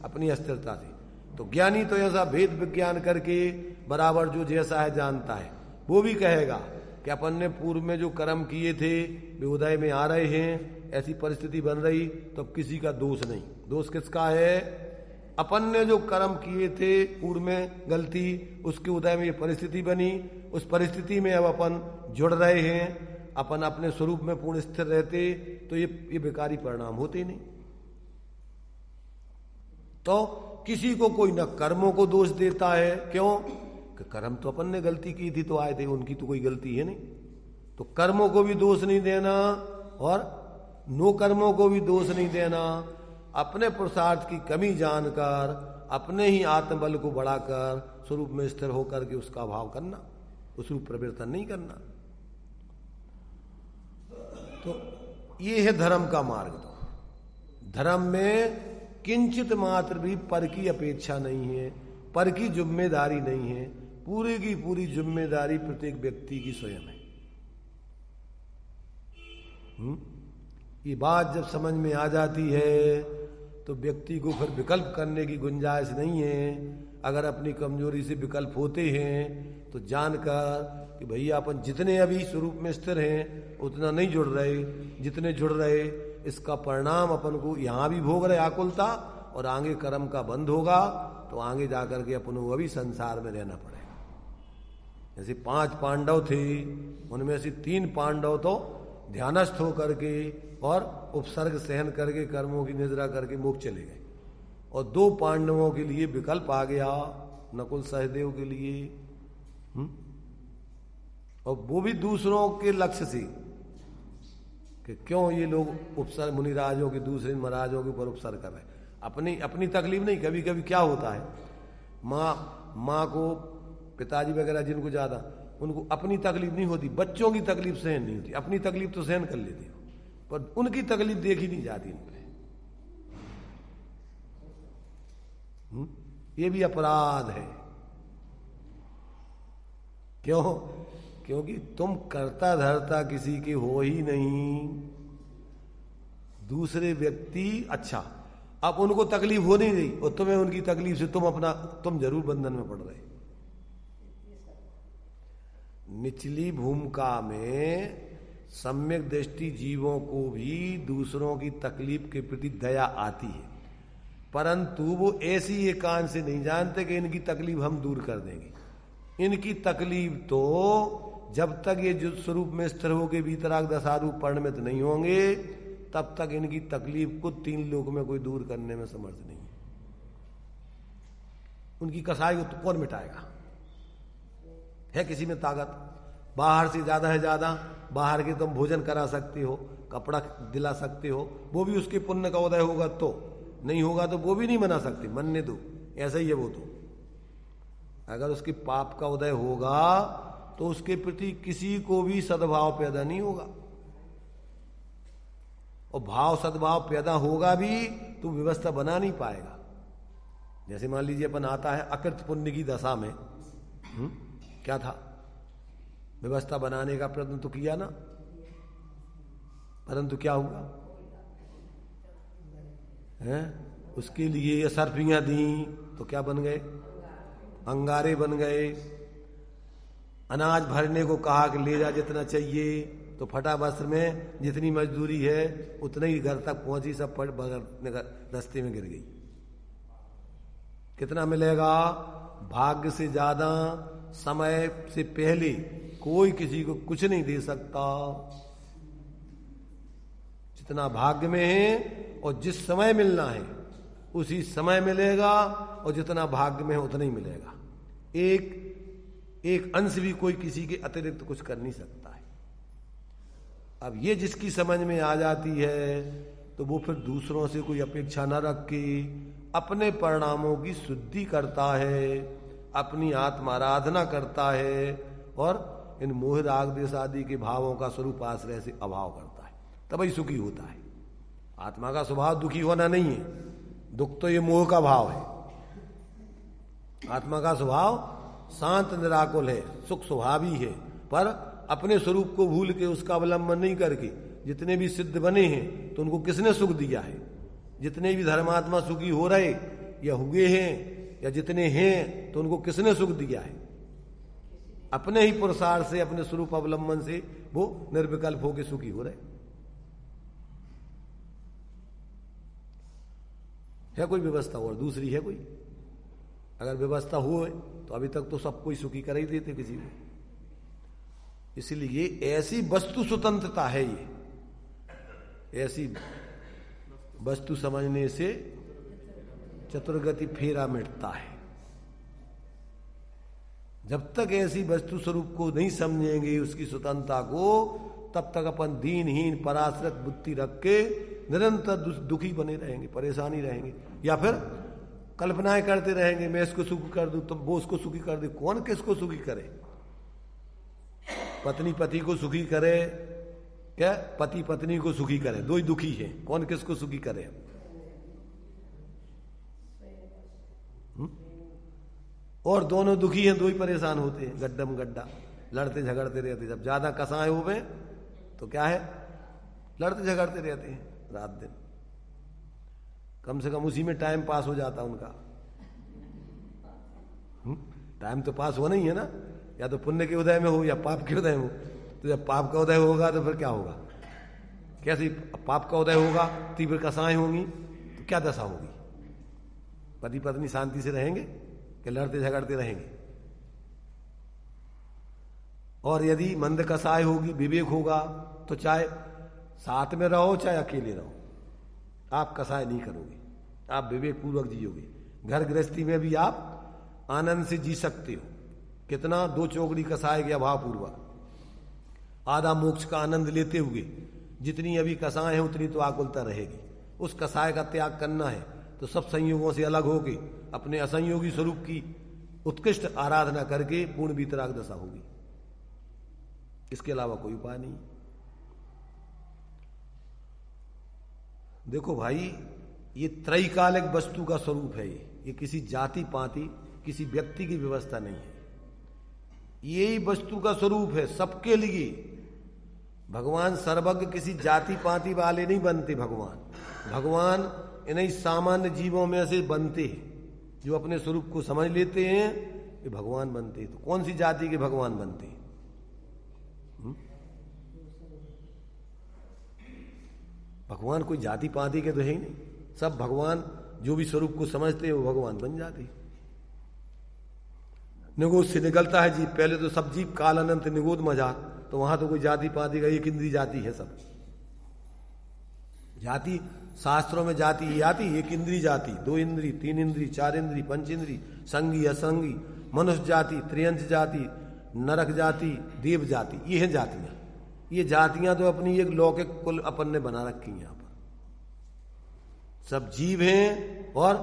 अपनी अस्थिरता से। तो ज्ञानी तो ऐसा भेद विज्ञान करके बराबर जो जैसा है जानता है, वो भी कहेगा कि अपन ने पूर्व में जो कर्म किए थे वे उदय में आ रहे हैं, ऐसी परिस्थिति बन रही, तो अब किसी का दोष नहीं। दोष किसका है? अपन ने जो कर्म किए थे पूर्व में गलती, उसके उदय में ये परिस्थिति बनी, उस परिस्थिति में अब अपन जुड़ रहे हैं। अपन अपने स्वरूप में पूर्ण स्थिर रहते तो ये बेकारी परिणाम होते नहीं। तो किसी को कोई न कर्मों को दोष देता है, क्यों? कि कर्म तो अपन ने गलती की थी तो आए थे, उनकी तो कोई गलती है नहीं। तो कर्मों को भी दोष नहीं देना और नो कर्मों को भी दोष नहीं देना। अपने पुरुषार्थ की कमी जानकर अपने ही आत्मबल को बढ़ाकर स्वरूप में स्थिर होकर के उसका भाव करना, उस रूप परिवर्तन नहीं करना। तो ये है धर्म का मार्ग। तो धर्म में किंचित मात्र भी पर की अपेक्षा नहीं है, पर की जिम्मेदारी नहीं है। पूरी की पूरी जिम्मेदारी प्रत्येक व्यक्ति की स्वयं है। ये बात जब समझ में आ जाती है तो व्यक्ति को फिर विकल्प करने की गुंजाइश नहीं है। अगर अपनी कमजोरी से विकल्प होते हैं तो जानकर कि भैया अपन जितने अभी स्वरूप में स्थिर हैं उतना नहीं जुड़ रहे, जितने जुड़ रहे इसका परिणाम अपन को यहाँ भी भोग रहे आकुलता, और आगे कर्म का बंद होगा तो आगे जाकर के अपन को अभी संसार में रहना पड़ेगा। जैसे 5 पांडव थे, उनमें से 3 पांडव तो ध्यानस्थ होकर के और उपसर्ग सहन करके कर्मों की निद्रा करके मोक्ष चले गए, और 2 पांडवों के लिए विकल्प आ गया, नकुल सहदेव के लिए, और वो भी दूसरों के लक्ष्य से कि क्यों ये लोग उपसर्ग मुनिराजों के दूसरे महाराजों के ऊपर उपसर्ग कर रहे हैं। अपनी तकलीफ नहीं। कभी कभी क्या होता है, माँ को पिताजी वगैरह जिनको ज्यादा, उनको अपनी तकलीफ नहीं होती, बच्चों की तकलीफ सहन नहीं होती। अपनी तकलीफ तो सहन कर लेती हो, पर उनकी तकलीफ देखी नहीं जाती इन पे। ये भी अपराध है। क्यों? क्योंकि तुम कर्ता धर्ता किसी के हो ही नहीं। दूसरे व्यक्ति, अच्छा अब उनको तकलीफ हो नहीं रही और तुम्हें उनकी तकलीफ से तुम जरूर बंधन में पड़ रहे। निचली भूमिका में सम्यक दृष्टि जीवों को भी दूसरों की तकलीफ के प्रति दया आती है, परंतु वो ऐसी एकांत से नहीं जानते कि इनकी तकलीफ हम दूर कर देंगे। इनकी तकलीफ तो जब तक ये जो स्वरूप में स्थिर होकर वीतराग दशारूप परिणमित नहीं होंगे तब तक इनकी तकलीफ को 3 लोक में कोई दूर करने में समर्थ नहीं है। उनकी कसाई को तो कौन मिटाएगा? है किसी में ताकत? बाहर से ज्यादा है ज्यादा, बाहर के तुम भोजन करा सकते हो, कपड़ा दिला सकते हो, वो भी उसके पुण्य का उदय होगा, तो नहीं होगा तो वो भी नहीं बना सकते, मनने दो। ऐसा ही है वो तो। अगर उसके पाप का उदय होगा तो उसके प्रति किसी को भी सद्भाव पैदा नहीं होगा, और भाव सद्भाव पैदा होगा भी तो व्यवस्था बना नहीं पाएगा। जैसे मान लीजिए अपन आता है अकृत पुण्य की दशा में, क्या था? व्यवस्था बनाने का प्रयत्न तो किया ना, परंतु क्या हुआ है? उसके लिए सर्फियां दी तो क्या बन गए? अंगारे बन गए। अनाज भरने को कहा कि ले जा जितना चाहिए, तो फटा वस्त्र में जितनी मजदूरी है उतना ही घर तक पहुंची, सब रास्ते में गिर गई। कितना मिलेगा? भाग्य से ज्यादा, समय से पहले कोई किसी को कुछ नहीं दे सकता। जितना भाग्य में है और जिस समय मिलना है उसी समय मिलेगा, और जितना भाग्य में है उतना ही मिलेगा। एक अंश भी कोई किसी के अतिरिक्त कुछ कर नहीं सकता है। अब ये जिसकी समझ में आ जाती है तो वो फिर दूसरों से कोई अपेक्षा न रख के अपने परिणामों की शुद्धि करता है, अपनी आत्माराधना करता है, और इन मोह राग देश आदि के भावों का स्वरूप आश्रय से अभाव करता है, तभी सुखी होता है। आत्मा का स्वभाव दुखी होना नहीं है, दुख तो ये मोह का भाव है। आत्मा का स्वभाव शांत निराकुल है, सुख स्वभावी है, पर अपने स्वरूप को भूल के उसका अवलंबन नहीं करके जितने भी सिद्ध बने हैं तो उनको किसने सुख दिया है? जितने भी धर्मात्मा सुखी हो रहे या हुए हैं या जितने हैं तो उनको किसने सुख दिया है? अपने ही पुरुषार्थ से, अपने स्वरूप अवलंबन से वो निर्विकल्प होकर सुखी हो रहे। है कोई व्यवस्था और दूसरी है कोई? अगर व्यवस्था हो तो अभी तक तो सब कोई सुखी कर ही देते किसी को। इसलिए ऐसी वस्तु स्वतंत्रता है, ये ऐसी वस्तु समझने से चतुर्गति फेरा मिटता है। जब तक ऐसी वस्तु स्वरूप को नहीं समझेंगे, उसकी स्वतंत्रता को, तब तक अपन दीनहीन पराश्रित बुद्धि रख के निरंतर दुखी बने रहेंगे, परेशानी रहेंगे, या फिर कल्पनाएं करते रहेंगे, मैं इसको सुखी कर दूं तो वो उसको सुखी कर दे। कौन किसको सुखी करे? पत्नी पति को सुखी करे क्या? पति पत्नी को सुखी करे, दो ही दुखी है, कौन किसको सुखी करे? और दोनों दुखी हैं, दो ही परेशान होते हैं, गड्ढम गड्ढा, लड़ते झगड़ते रहते। जब ज्यादा कसाए हुए तो क्या है, लड़ते झगड़ते रहते हैं रात दिन। कम से कम उसी में टाइम पास हो जाता उनका। टाइम तो पास होना ही है ना, या तो पुण्य के उदय में हो या पाप के उदय में हो। तो जब पाप का उदय होगा तो फिर क्या होगा? कैसी पाप का उदय होगा, तीव्र कसाएं होंगी तो क्या दशा होगी? पति पत्नी शांति से रहेंगे कि लड़ते झगड़ते रहेंगे? और यदि मंद कसाय होगी, विवेक होगा, तो चाहे साथ में रहो चाहे अकेले रहो, आप कसाय नहीं करोगे, आप विवेक पूर्वक जियोगे। घर गृहस्थी में भी आप आनंद से जी सकते हो। कितना? 2 चौकड़ी कसाय के अभाव पूर्वक आधा मोक्ष का आनंद लेते हुए। जितनी अभी कसाय है उतनी तो आकुलता रहेगी। उस कसाय का त्याग करना है तो सब संयोगों से अलग होके अपने असंयोगी स्वरूप की उत्कृष्ट आराधना करके पूर्ण वितराग दशा होगी। इसके अलावा कोई उपाय नहीं। देखो भाई, ये त्रैकालिक वस्तु का स्वरूप है। ये किसी जाति पाति, किसी व्यक्ति की व्यवस्था नहीं है। यही वस्तु का स्वरूप है सबके लिए। भगवान सर्वज्ञ किसी जाति पाति वाले नहीं बनते। भगवान इन्हीं सामान्य जीवों में से बनते हैं। जो अपने स्वरूप को समझ लेते हैं ये भगवान बनते हैं। तो कौन सी जाति के भगवान बनते हैं? भगवान कोई जाति पाति के तो है ही नहीं। सब भगवान जो भी स्वरूप को समझते हैं वो भगवान बन जाते हैं। निगोद से निकलता है जीव। पहले तो सब जीव काल अनंत निगोद मजार, तो वहां तो कोई जाति पाति का, एक इंद्री जाति है सब। जाति शास्त्रों में जाति ये आती, एक इंद्री जाति, 2 इंद्री, 3 इंद्री, 4 इंद्री, 5 इंद्री, संगी असंगी, मनुष्य जाति, त्रियंश जाति, नरक जाति, देव जाति, ये है जातियां। ये जातियां तो अपनी एक लौकिक कुल अपन ने बना रखी है। यहां पर सब जीव हैं और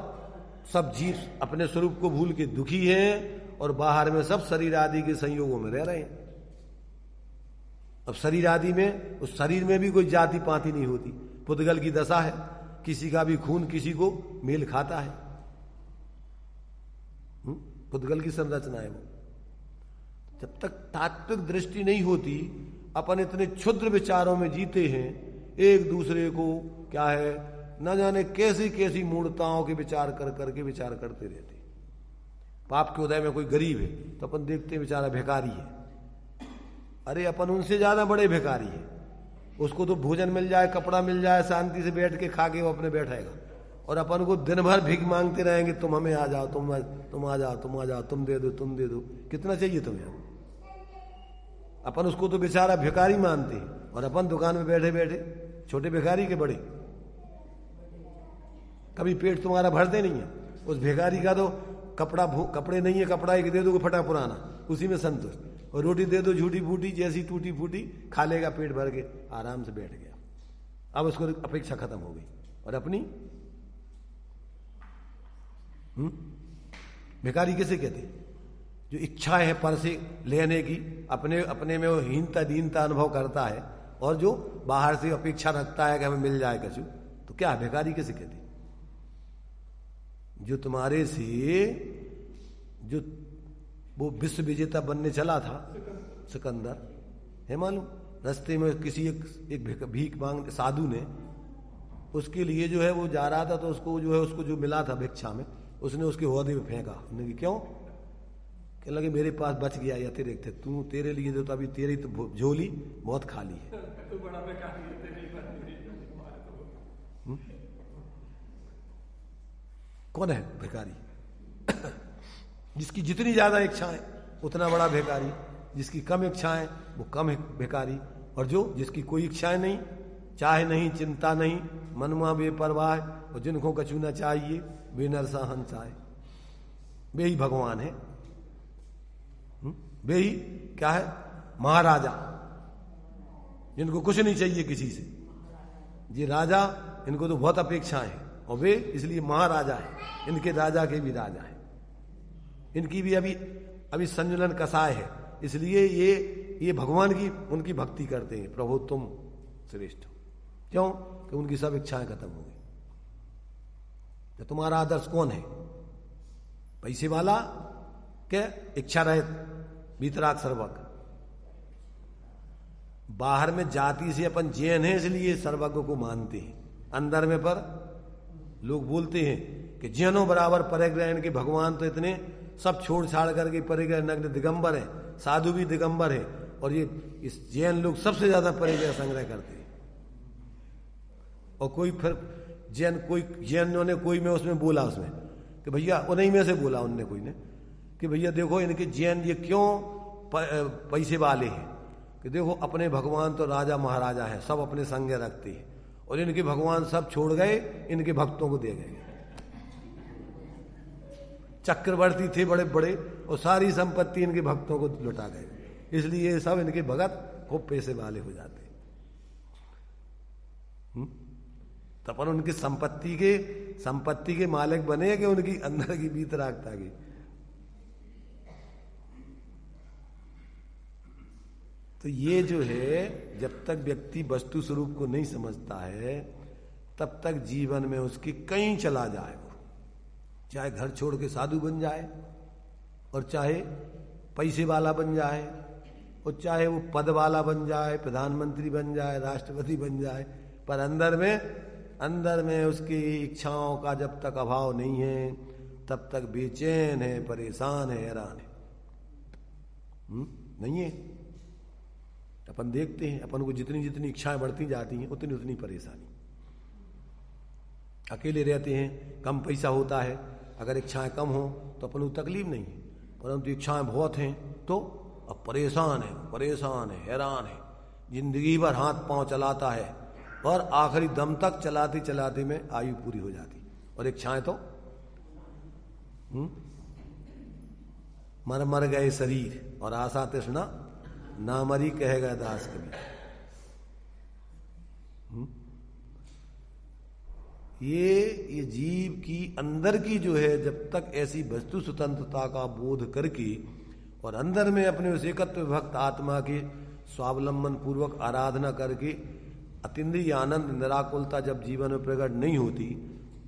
सब जीव अपने स्वरूप को भूल के दुखी हैं, और बाहर में सब शरीर आदि के संयोगों में रह रहे हैं। अब शरीर आदि में, उस शरीर में भी कोई जाति पाति नहीं होती। पुद्गल की दशा है, किसी का भी खून किसी को मेल खाता है। पुद्गल की संरचना है वो। जब तक तात्विक दृष्टि नहीं होती, अपन इतने क्षुद्र विचारों में जीते हैं। एक दूसरे को क्या है न जाने कैसी कैसी मूर्ताओं के विचार कर करके विचार करते रहते। पाप के उदय में कोई गरीब है तो अपन देखते हैं बेचारा भिखारी है। अरे अपन उनसे ज्यादा बड़े भिखारी है। उसको तो भोजन मिल जाए, कपड़ा मिल जाए, शांति से बैठ के खा के वो अपने बैठेगा, और अपन को दिन भर भीख मांगते रहेंगे, तुम हमें आ जाओ, तुम आ जाओ, तुम आ जाओ, तुम दे दो, तुम दे दो। कितना चाहिए तुम्हें? अपन उसको तो बेचारा भिखारी मानते हैं, और अपन दुकान में बैठे बैठे छोटे भिखारी के बड़े। कभी पेट तुम्हारा भरते नहीं है। उस भिखारी का तो कपड़े नहीं है, कपड़ा एक दे दो फटा पुराना, उसी में संतुष्ट, और रोटी दे दो झूठी फूटी, जैसी टूटी फूटी खा लेगा, पेट भर के आराम से बैठ गया। अब उसको अपेक्षा खत्म हो गई। और अपनी भिखारी किसे कहते? जो इच्छा है पर से लेने की, अपने में वो हीनता दीनता अनुभव करता है, और जो बाहर से अपेक्षा रखता है कि हमें मिल जाए कछु, तो क्या भिखारी किसे कहते? जो तुम्हारे से जो वो विश्व विजेता बनने चला था सिकंदर, है मालूम। रास्ते में किसी एक भीख मांग साधु ने उसके लिए जो है वो जा रहा था, तो उसको जो है उसको जो मिला था भिक्षा में, उसने उसके हौदे में फेंका। उन्होंने क्यों? कहने लगे मेरे पास बच गया या तेरे थे, तू तेरे लिए जो, तो अभी तेरी तो झोली बहुत खाली है। कौन है भिखारी? जिसकी जितनी ज्यादा इच्छाएं उतना बड़ा भिखारी, जिसकी कम इच्छाएं वो कम भिखारी, और जो जिसकी कोई इच्छाएं नहीं, चाहे नहीं, चिंता नहीं, मनमा बेपरवाह, और जिनको कछु न चाहिए वे नरसा हन चाहे, वे ही भगवान है। वे ही क्या है? महाराजा, जिनको कुछ नहीं चाहिए किसी से। ये राजा, इनको तो बहुत अपेक्षाएं हैं, और वे इसलिए महाराजा है। इनके राजा के भी राजा है, इनकी भी अभी संजुलन कसाय है, इसलिए ये भगवान की उनकी भक्ति करते हैं। प्रभु तुम श्रेष्ठ। क्यों? कि उनकी सब इच्छाएं खत्म हो गई। तो तुम्हारा आदर्श कौन है? पैसे वाला क्या? इच्छा रहित, वीतराग सर्वज्ञ। बाहर में जाति से अपन जैन है इसलिए सर्वज्ञ को मानते हैं, अंदर में पर लोग बोलते हैं कि जैनों बराबर परिग्रहण के भगवान तो इतने सब छोड़ छाड़ करके परिग्रह नग्न दिगंबर है, साधु भी दिगंबर है, और ये इस जैन लोग सबसे ज्यादा परिग्रह संग्रह करते हैं। और कोई फिर जैनों ने कोई में उसमें बोला उसमें कि भैया, उन्हीं में से बोला उनने कोई ने कि भैया देखो इनके जैन ये क्यों पैसे वाले हैं, कि देखो अपने भगवान तो राजा महाराजा है, सब अपने संग रखते हैं, और इनके भगवान सब छोड़ गए, इनके भक्तों को दे गए। चक्रवर्ती थे बड़े बड़े, और सारी संपत्ति इनके भक्तों को लुटा गए, इसलिए सब इनके भगत खूब पैसे वाले हो जाते। तो अपन उनकी संपत्ति के मालिक बने कि उनकी अंदर की वीतरागता की। तो ये जो है, जब तक व्यक्ति वस्तु स्वरूप को नहीं समझता है तब तक जीवन में उसकी कहीं चला जाए, चाहे घर छोड़ के साधु बन जाए, और चाहे पैसे वाला बन जाए, और चाहे वो पद वाला बन जाए, प्रधानमंत्री बन जाए, राष्ट्रपति बन जाए, पर अंदर में उसकी इच्छाओं का जब तक अभाव नहीं है तब तक बेचैन है, परेशान है, हैरान है। नहीं है? अपन देखते हैं, अपन को जितनी जितनी इच्छाएं बढ़ती जाती हैं उतनी उतनी परेशानी। अकेले रहते हैं, कम पैसा होता है, अगर इच्छाएं कम हो तो अपन को तकलीफ नहीं है, परंतु इच्छाएं बहुत हैं तो अब परेशान है, हैरान है, जिंदगी भर हाथ पांव चलाता है, और आखिरी दम तक चलाते चलाते में आयु पूरी हो जाती, और इच्छाएं तो मर गए शरीर, और आशा तृष्णा ना मरी कहेगा दास कबीर। ये जीव की अंदर की जो है, जब तक ऐसी वस्तु स्वतंत्रता का बोध करके और अंदर में अपने उस एकत्व भक्त आत्मा के स्वावलंबन पूर्वक आराधना करके अतीन्द्रिय आनंद निराकुलता जब जीवन में प्रकट नहीं होती,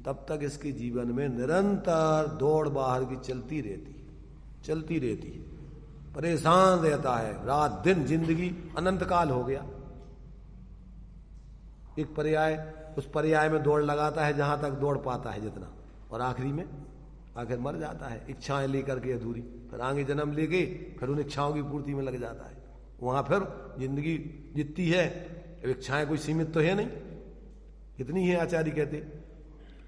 तब तक इसके जीवन में निरंतर दौड़ बाहर की चलती रहती है, परेशान रहता है, रात दिन जिंदगी अनंत काल हो गया। एक पर्याय, उस पर्याय में दौड़ लगाता है जहां तक दौड़ पाता है जितना, और आखिर मर जाता है इच्छाएं लेकर के अधूरी, फिर आगे जन्म लेके फिर उन इच्छाओं की पूर्ति में लग जाता है। वहां फिर जिंदगी जितनी है, इच्छाएं कोई सीमित तो है नहीं, कितनी है? आचार्य कहते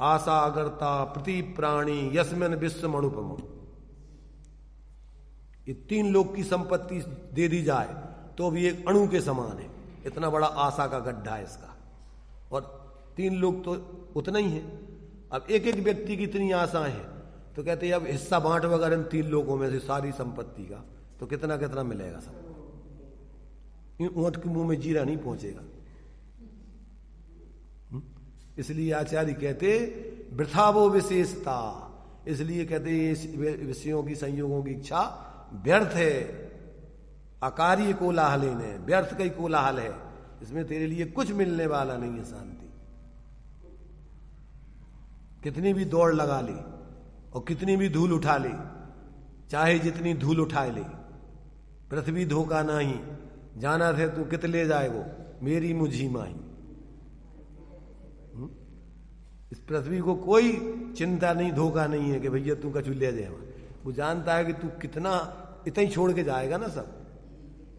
आशा अगरता प्रति प्राणी यस्मिन विश्व अनुपम। ये 3 लोक की संपत्ति दे दी जाए तो भी एक अणु के समान है, इतना बड़ा आशा का गड्ढा है इसका, और 3 लोग तो उतना ही है। अब एक एक व्यक्ति की इतनी आशाएं हैं, तो कहते हैं अब हिस्सा बांटो अगर इन 3 लोगों में से सारी संपत्ति का, तो कितना कितना मिलेगा सब। ऊंट के मुंह में जीरा नहीं पहुंचेगा। इसलिए आचार्य कहते वृथा वो विशेषता, इसलिए कहते विषयों की संयोगों की इच्छा व्यर्थ है, अकार्य कोलाहल है, व्यर्थ का ही कोलाहल है, इसमें तेरे लिए कुछ मिलने वाला नहीं है शांति। कितनी भी दौड़ लगा ले और कितनी भी धूल उठा ले, चाहे जितनी धूल उठाए ले, पृथ्वी धोखा नहीं, जाना थे तू कित ले जाएगो, मेरी मुझी माही। इस पृथ्वी को कोई चिंता नहीं, धोखा नहीं है कि भैया तू कछु ले जाए। वो जानता है कि तू कितना इतना ही छोड़ के जाएगा ना सब,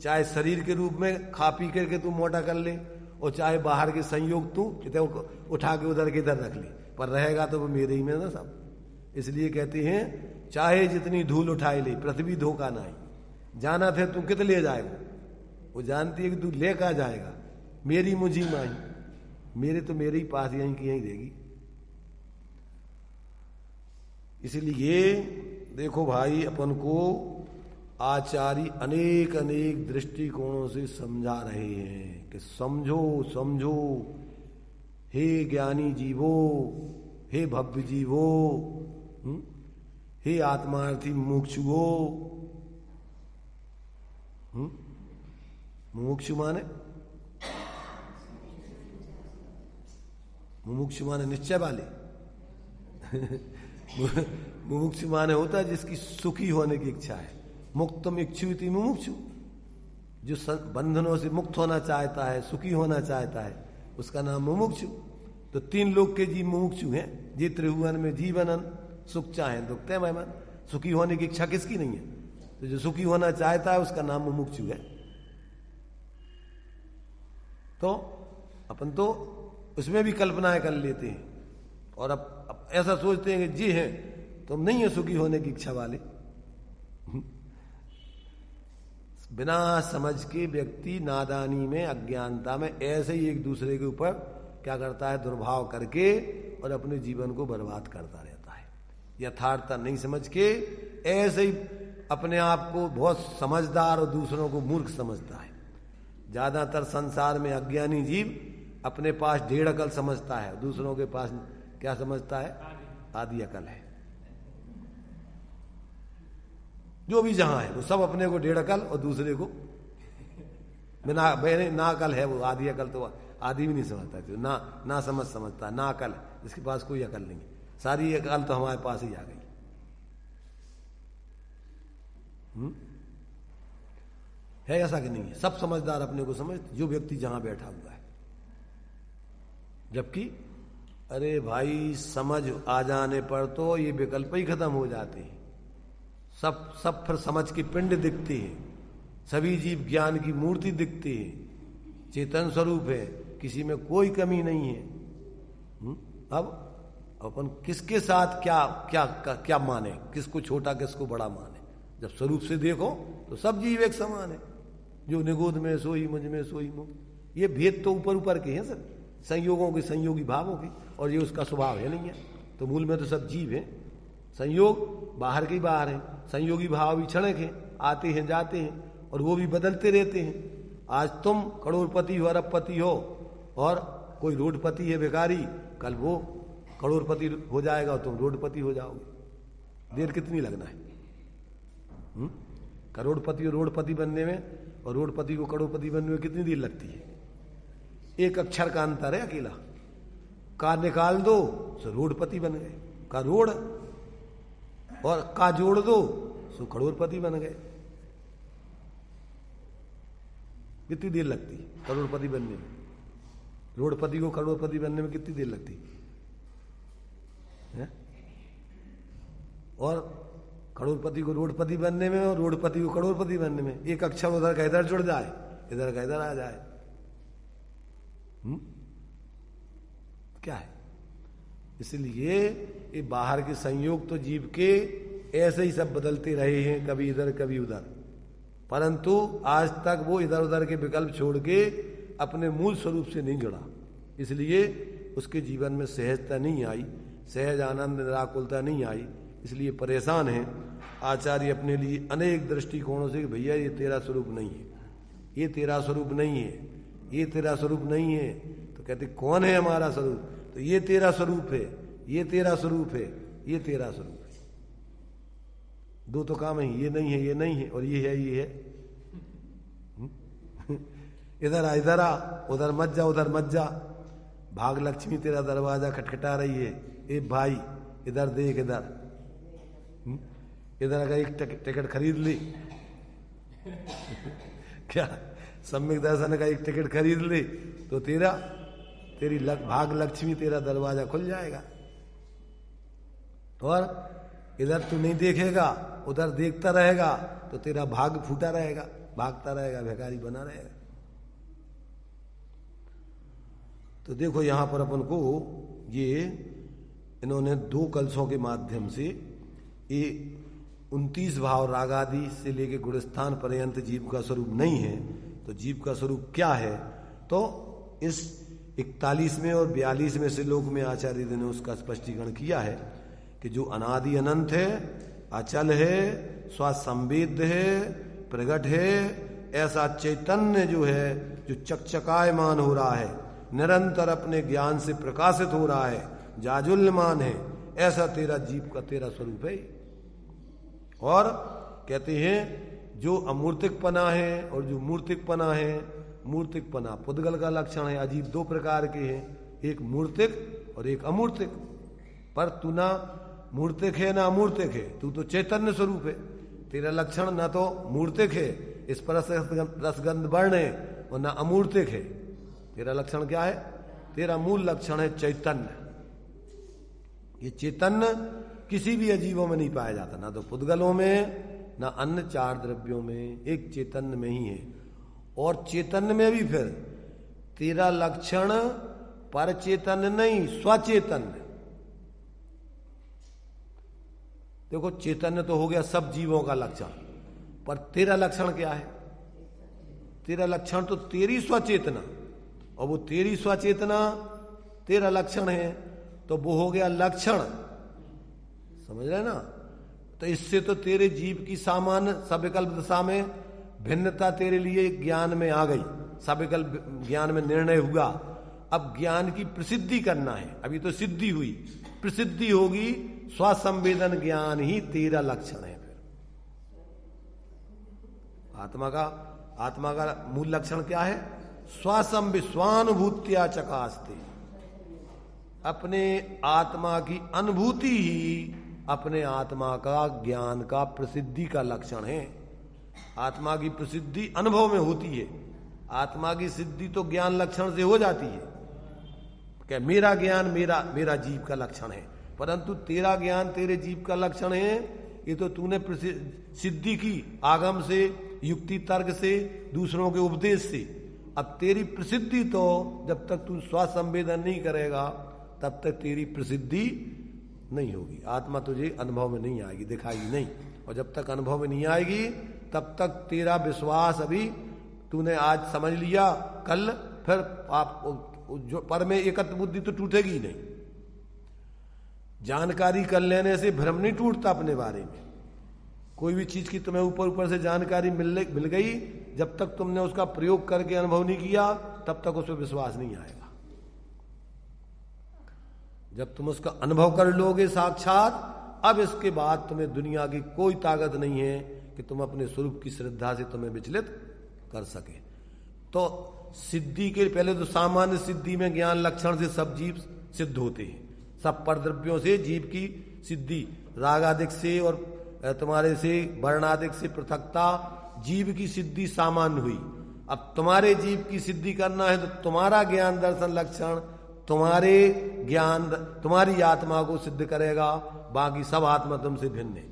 चाहे शरीर के रूप में खा पी करके तू मोटा कर ले, और चाहे बाहर के संयोग तू इतना उठा के उधर के इधर रख ले, पर रहेगा तो वो मेरे ही में ना सब। इसलिए कहते हैं चाहे जितनी धूल उठाए ले, पृथ्वी धोखा नहीं, जाना थे तू कित ले जाएगा। वो जानती है कि तू ले का जाएगा, मेरी मुझी माही, मेरे तो मेरे ही पास यहीं की यहीं रहेगी। इसलिए देखो भाई, अपन को आचार्य अनेक अनेक दृष्टिकोणों से समझा रहे हैं कि समझो समझो हे ज्ञानी जीवो, हे भव्य जीवो, हे आत्मार्थी मुमुक्षुओ। मुमुक्षु माने, मुमुक्षु माने निश्चय वाले। मुमुक्षु माने होता है जिसकी सुखी होने की इच्छा है। मुक्तम इच्छुति मुमुक्षु, जो बंधनों से मुक्त होना चाहता है, सुखी होना चाहता है, उसका नाम मुमुक्षु। तो तीन लोग के जीव मुमुक्षु हैं, जे त्रिभुवन में जीवनन, सुख चाहे दुख ते मन। सुखी होने की इच्छा किसकी नहीं है? तो जो सुखी होना चाहता है उसका नाम मुमुक्षु है। तो अपन तो उसमें भी कल्पनाएं कर लेते हैं, और अब ऐसा सोचते हैं कि जी हैं तो हम नहीं है सुखी होने की इच्छा वाले। बिना समझ के व्यक्ति नादानी में, अज्ञानता में ऐसे ही एक दूसरे के ऊपर क्या करता है, दुर्भाव करके, और अपने जीवन को बर्बाद करता रहता है। यथार्थता नहीं समझ के ऐसे ही अपने आप को बहुत समझदार और दूसरों को मूर्ख समझता है। ज्यादातर संसार में अज्ञानी जीव अपने पास ढेड़ अकल समझता है, दूसरों के पास क्या समझता है? आधी अकल है। जो भी जहां है वो सब अपने को ढेड़ अकल और दूसरे को बिना ना अकल है, वो आधी अकल तो आधी भी नहीं समझता, जो ना समझता, ना अकल है, जिसके पास कोई अकल नहीं है। सारी अकल तो हमारे पास ही आ गई। है ऐसा कि नहीं है? सब समझदार अपने को समझते, जो व्यक्ति जहां बैठा हुआ है। जबकि अरे भाई, समझ आ जाने पर तो ये विकल्प ही खत्म हो जाते हैं। सब फिर समझ के पिंड दिखते हैं, सभी जीव ज्ञान की मूर्ति दिखते हैं, चेतन स्वरूप है, किसी में कोई कमी नहीं है। अब अपन किसके साथ क्या माने, किसको छोटा किसको बड़ा माने? जब स्वरूप से देखो तो सब जीव एक समान है। जो निगोद में सोई मुझ में सोई मुझ, ये भेद तो ऊपर ऊपर के हैं सब, संयोगों के संयोगी भावों के, और ये उसका स्वभाव है नहीं है। तो मूल में तो सब जीव हैं, संयोग बाहर के बाहर है, संयोगी भाव भी क्षणिक है, आते हैं जाते हैं, और वो भी बदलते रहते हैं। आज तुम करोड़पति हो, अरबपति हो, और कोई रोडपति है भिखारी, कल वो करोड़पति हो जाएगा और तुम रोडपति हो जाओगे। देर कितनी लगना है? करोड़पति और रोडपति बनने में, और रोडपति को करोड़पति बनने में कितनी देर लगती है? एक अक्षर का अंतर है अकेला। का निकाल दो तो रोडपति बन गए, का रोड, और का जोड़ दो तो करोड़पति बन गए। कितनी देर लगती है करोड़पति बनने में? रोडपति को करोड़पति बनने में कितनी देर लगती है? और करोड़पति को रोडपति बनने में, और रोडपति को करोड़पति बनने में एक अक्षर उधर का इधर जुड़ जाए, इधर का इधर आ जाए। क्या है? इसलिए ये बाहर के संयोग तो जीव के ऐसे ही सब बदलते रहे हैं, कभी इधर कभी उधर, परंतु आज तक वो इधर उधर के विकल्प छोड़ के अपने मूल स्वरूप से नहीं जुड़ा। इसलिए उसके जीवन में सहजता नहीं आई, सहज आनंद निराकुलता नहीं आई, इसलिए परेशान है। आचार्य अपने लिए अनेक दृष्टिकोणों से, भैया ये तेरा स्वरूप नहीं है, ये तेरा स्वरूप नहीं है, ये तेरा स्वरूप नहीं है। तो कहते कौन है हमारा स्वरूप? तो ये तेरा स्वरूप है, ये तेरा स्वरूप है, ये तेरा स्वरूप है। दो तो काम है, ये नहीं है, ये नहीं है, और ये है, ये है। इधर आ, इधर आ, उधर मत जा, उधर मत जा। भाग लक्ष्मी तेरा दरवाजा खटखटा रही है, ए भाई इधर देख, इधर। इधर अगर एक टिकट खरीद ली क्या सम्यक दर्शन का एक टिकट खरीद ले तो तेरी भाग लक्ष्मी तेरा दरवाजा खुल जाएगा। और इधर तू नहीं देखेगा, उधर देखता रहेगा तो तेरा भाग फूटा रहेगा, भागता रहेगा, भिखारी बना रहेगा। तो देखो यहां पर अपन को ये इन्होंने 2 कलशों के माध्यम से ये 29 भाव रागादि से लेके गुणस्थान पर्यंत जीव का स्वरूप नहीं है, तो जीव का स्वरूप क्या है, तो इस 41वें और 42वें श्लोक में आचार्य ने उसका स्पष्टीकरण किया है कि जो अनादि अनंत है, अचल है, स्वसंवेद्य है, प्रगट है, ऐसा चैतन्य जो है, जो चकचकायमान हो रहा है, निरंतर अपने ज्ञान से प्रकाशित हो रहा है, जाजुल्यमान है, ऐसा तेरा जीव का तेरा स्वरूप है। और कहते हैं जो अमूर्तिकपना है और जो मूर्तिकपना है, मूर्तिकपना पुद्गल का लक्षण है। अजीब 2 प्रकार के हैं, एक मूर्तिक और एक अमूर्तिक। पर तू ना मूर्तिक है ना अमूर्तिक है, तू तो चैतन्य स्वरूप है। तेरा लक्षण ना तो मूर्तिक है, इस पर रसगंध वर्ण है, और ना अमूर्तिक है। तेरा लक्षण क्या है? तेरा मूल लक्षण है चैतन्य। ये चैतन्य किसी भी अजीबों में नहीं पाया जाता, ना तो पुद्गलों में, ना अन्य 4 द्रव्यों में, एक चैतन्य में ही है। और चैतन्य में भी फिर तेरा लक्षण पर चैतन्य नहीं, स्वचैतन्य। देखो चैतन्य तो हो गया सब जीवों का लक्षण, पर तेरा लक्षण क्या है? तेरा लक्षण तो तेरी स्वचेतना, और वो तेरी स्वचेतना तेरा लक्षण है, तो वो हो गया लक्षण। समझ रहे ना? तो इससे तो तेरे जीव की सामान्य सविकल्प दशा में भिन्नता तेरे लिए ज्ञान में आ गई, सविकल्प ज्ञान में निर्णय हुआ। अब ज्ञान की प्रसिद्धि करना है, अभी तो सिद्धि हुई, प्रसिद्धि होगी। स्वसंवेदन ज्ञान ही तेरा लक्षण है। फिर आत्मा का मूल लक्षण क्या है? स्वानुभूत्या चकास्ते, अपने आत्मा की अनुभूति ही अपने आत्मा का ज्ञान का प्रसिद्धि का लक्षण है। आत्मा की प्रसिद्धि अनुभव में होती है, आत्मा की सिद्धि तो ज्ञान लक्षण से हो जाती है। क्या मेरा ज्ञान मेरा जीव का लक्षण है, परंतु तेरा ज्ञान तेरे जीव का लक्षण है। ये तो तूने सिद्धि की आगम से, युक्ति तर्क से, दूसरों के उपदेश से। अब तेरी प्रसिद्धि तो जब तक तू स्वसंवेदन नहीं करेगा तब तक तेरी प्रसिद्धि नहीं होगी। आत्मा तुझे अनुभव में नहीं आएगी, दिखाएगी नहीं। और जब तक अनुभव में नहीं आएगी तब तक तेरा विश्वास, अभी तूने आज समझ लिया, कल फिर आप जो पर में एकत्र बुद्धि तो टूटेगी नहीं। जानकारी कर लेने से भ्रम नहीं टूटता अपने बारे में। कोई भी चीज की तुम्हें ऊपर से जानकारी मिल गई, जब तक तुमने उसका प्रयोग करके अनुभव नहीं किया तब तक उस पर विश्वास नहीं आएगा। जब तुम उसका अनुभव कर लोगे साक्षात, अब इसके बाद तुम्हें दुनिया की कोई ताकत नहीं है कि तुम अपने स्वरूप की श्रद्धा से तुम्हें विचलित कर सके। तो सिद्धि के पहले तो सामान्य सिद्धि में ज्ञान लक्षण से सब जीव सिद्ध होते हैं। सब परद्रव्यों से जीव की सिद्धि, रागादिक से और तुम्हारे से वर्णादिक से पृथकता, जीव की सिद्धि सामान्य हुई। अब तुम्हारे जीव की सिद्धि करना है तो तुम्हारा ज्ञान दर्शन लक्षण तुम्हारे ज्ञान, तुम्हारी आत्मा को सिद्ध करेगा। बाकी सब आत्मा तुमसे भिन्न है।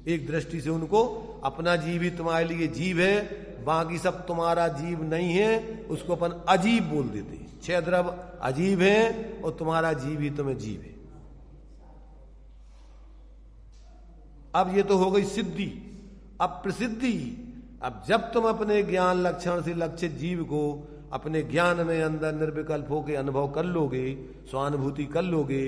एक दृष्टि से उनको अपना जीव ही तुम्हारे लिए जीव है, बाकी सब तुम्हारा जीव नहीं है, उसको अपन अजीब बोल देते हैं। 6 द्रव्य अजीब है और तुम्हारा जीव ही तुम्हें जीव है। अब ये तो हो गई सिद्धि। अब प्रसिद्धि, अब जब तुम अपने ज्ञान लक्षण से लक्षित जीव को अपने ज्ञान में अंदर निर्विकल्प होकर अनुभव कर लोगे, स्वानुभूति कर लोगे,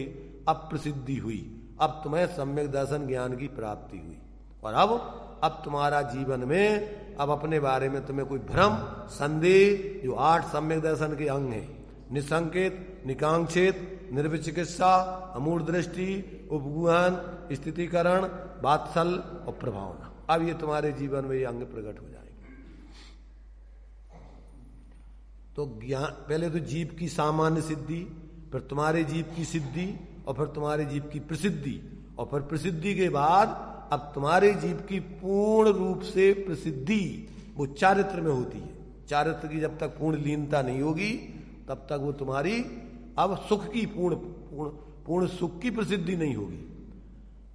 अब प्रसिद्धि हुई। अब तुम्हें सम्यक दर्शन ज्ञान की प्राप्ति हुई। और अब तुम्हारा जीवन में अब अपने बारे में तुम्हें कोई भ्रम, संदेह, जो 8 सम्यक दर्शन के अंग हैं, निसंकेत, निकांक्षित, निर्विचिकित्सा, अमूढ़ दृष्टि, उपगुहन, स्थितिकरण, बात्सल और प्रभावना, अब ये तुम्हारे जीवन में ये अंग प्रकट हो जाएंगे। तो ज्ञान, पहले तो जीव की सामान्य सिद्धि, फिर तुम्हारे जीव की सिद्धि, और फिर तुम्हारे जीव की प्रसिद्धि, और फिर प्रसिद्धि के बाद अब तुम्हारे जीव की पूर्ण रूप से प्रसिद्धि वो चारित्र में होती है। चारित्र की जब तक पूर्ण लीनता नहीं होगी तब तक वो तुम्हारी अब सुख की पूर्ण सुख की प्रसिद्धि नहीं होगी।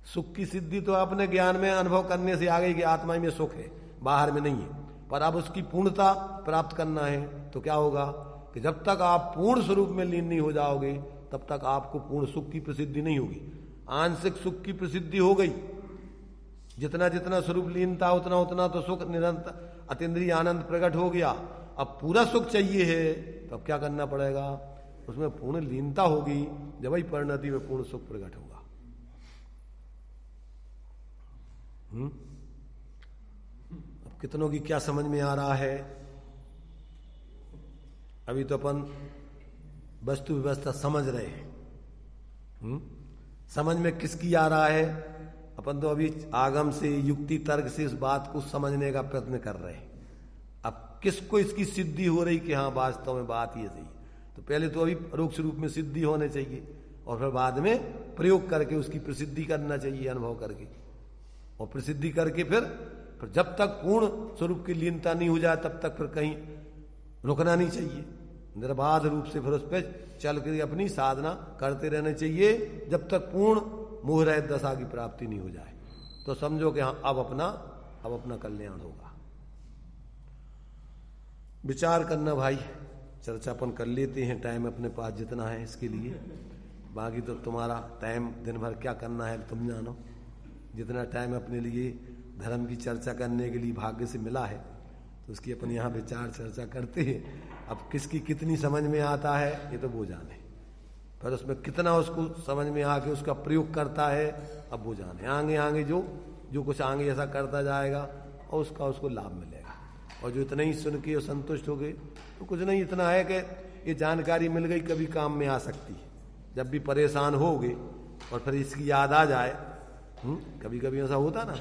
सुख की सिद्धि तो अपने ज्ञान में अनुभव करने से आ गई कि आत्मा में सुख है, बाहर में नहीं है। पर अब उसकी पूर्णता प्राप्त करना है तो क्या होगा कि जब तक आप पूर्ण स्वरूप में लीन नहीं हो जाओगे तब तक आपको पूर्ण सुख की प्रसिद्धि नहीं होगी। आंशिक सुख की प्रसिद्धि हो गई, जितना जितना स्वरूप लीनता उतना उतना तो सुख निरंतर अतीन्द्रिय आनंद प्रकट हो गया। अब पूरा सुख चाहिए है तो अब क्या करना पड़ेगा, उसमें पूर्ण लीनता होगी, जब वही परिणति में पूर्ण सुख प्रकट होगा। अब कितनों की क्या समझ में आ रहा है? अभी तो अपन वस्तु व्यवस्था समझ रहे हैं। समझ में किसकी आ रहा है? अपन तो अभी आगम से युक्ति तर्क से इस बात को समझने का प्रयत्न कर रहे हैं। अब किसको इसकी सिद्धि हो रही कि हाँ वास्तव में बात ये सही, तो पहले तो अभी परोक्ष रूप में सिद्धि होने चाहिए और फिर बाद में प्रयोग करके उसकी प्रसिद्धि करना चाहिए, अनुभव करके। और प्रसिद्धि करके फिर जब तक पूर्ण स्वरूप की लीनता नहीं हो जाए तब तक फिर कहीं रुकना नहीं चाहिए। निर्बाध रूप से फिर उस पर चल कर अपनी साधना करते रहना चाहिए जब तक पूर्ण मोह रहित दशा की प्राप्ति नहीं हो जाए। तो समझो कि हाँ अब अपना कल्याण होगा। विचार करना भाई, चर्चा अपन कर लेते हैं, टाइम अपने पास जितना है इसके लिए। बाकी तो तुम्हारा टाइम दिन भर क्या करना है तुम जानो। जितना टाइम अपने लिए धर्म की चर्चा करने के लिए भाग्य से मिला है तो उसकी अपन यहाँ विचार चर्चा करते हैं। अब किसकी कितनी समझ में आता है ये तो वो जाने, पर उसमें कितना उसको समझ में आके उसका प्रयोग करता है अब वो जाने। आगे आगे जो कुछ आगे ऐसा करता जाएगा और उसको लाभ मिलेगा। और जो इतना ही सुन के संतुष्ट हो गए तो कुछ नहीं, इतना है कि ये जानकारी मिल गई, कभी काम में आ सकती है। जब भी परेशान होगे और फिर इसकी याद आ जाए, कभी कभी ऐसा होता ना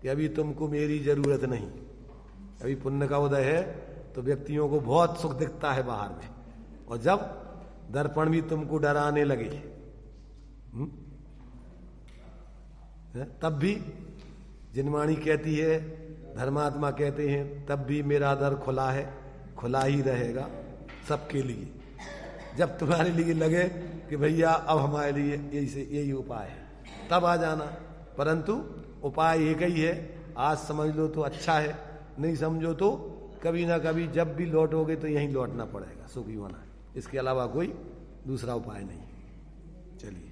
कि अभी तुमको मेरी जरूरत नहीं, अभी पुण्य का उदय है तो व्यक्तियों को बहुत सुख दिखता है बाहर में, और जब दर्पण भी तुमको डराने लगे तब भी जिनवाणी कहती है, धर्मात्मा कहते हैं, तब भी मेरा दर खुला है, खुला ही रहेगा सबके लिए। जब तुम्हारे लिए लगे कि भैया अब हमारे लिए यही उपाय है तब आ जाना, परंतु उपाय एक ही है। आज समझ लो तो अच्छा है, नहीं समझो तो कभी ना कभी जब भी लौटोगे तो यहीं लौटना पड़ेगा, सुखी होना है, इसके अलावा कोई दूसरा उपाय नहीं। चलिए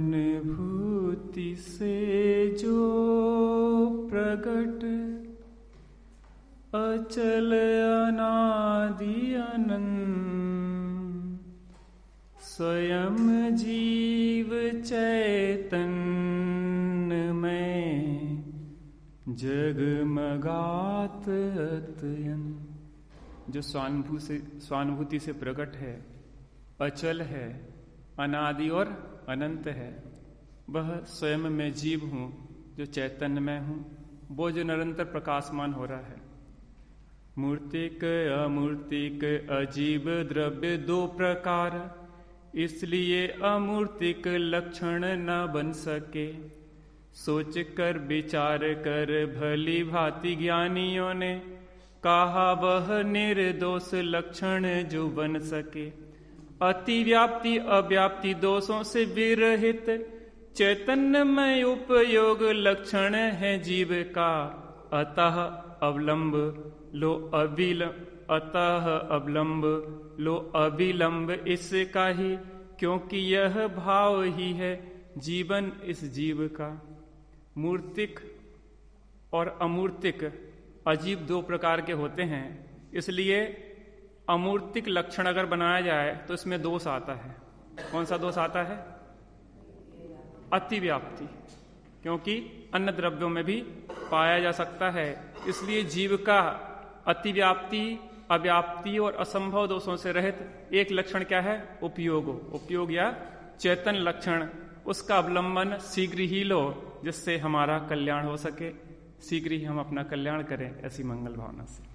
स्वानुभूति से जो प्रगट अचल अनादि अनंत, स्वयं जीव चैतन्य में जगमगात अत्यंत। जो स्वानुभूति से प्रकट है, अचल है, अनादि और अनंत है, वह स्वयं में जीव हूँ जो चैतन्य में हूँ, वो जो निरंतर प्रकाशमान हो रहा है। मूर्तिक अमूर्तिक अजीव द्रव्य दो प्रकार, इसलिए अमूर्तिक लक्षण न बन सके। सोच कर विचार कर भली भांति ज्ञानियों ने कहा, वह निर्दोष लक्षण जो बन सके। अति व्याप्ति अव्याप्ति दोषों से विरहित चैतन्यमय उपयोग लक्षण है जीव का। अतः अवलंब लो अविलंब इसका ही, क्योंकि यह भाव ही है जीवन इस जीव का। मूर्तिक और अमूर्तिक अजीब दो प्रकार के होते हैं, इसलिए अमूर्तिक लक्षण अगर बनाया जाए तो इसमें दोष आता है। कौन सा दोष आता है? अतिव्याप्ति, क्योंकि अन्य द्रव्यों में भी पाया जा सकता है। इसलिए जीव का अतिव्याप्ति, अव्याप्ति और असंभव दोषों से रहित एक लक्षण क्या है? उपयोग या चेतन लक्षण, उसका अवलंबन शीघ्र ही लो, जिससे हमारा कल्याण हो सके, शीघ्र ही हम अपना कल्याण करें, ऐसी मंगल भावना से।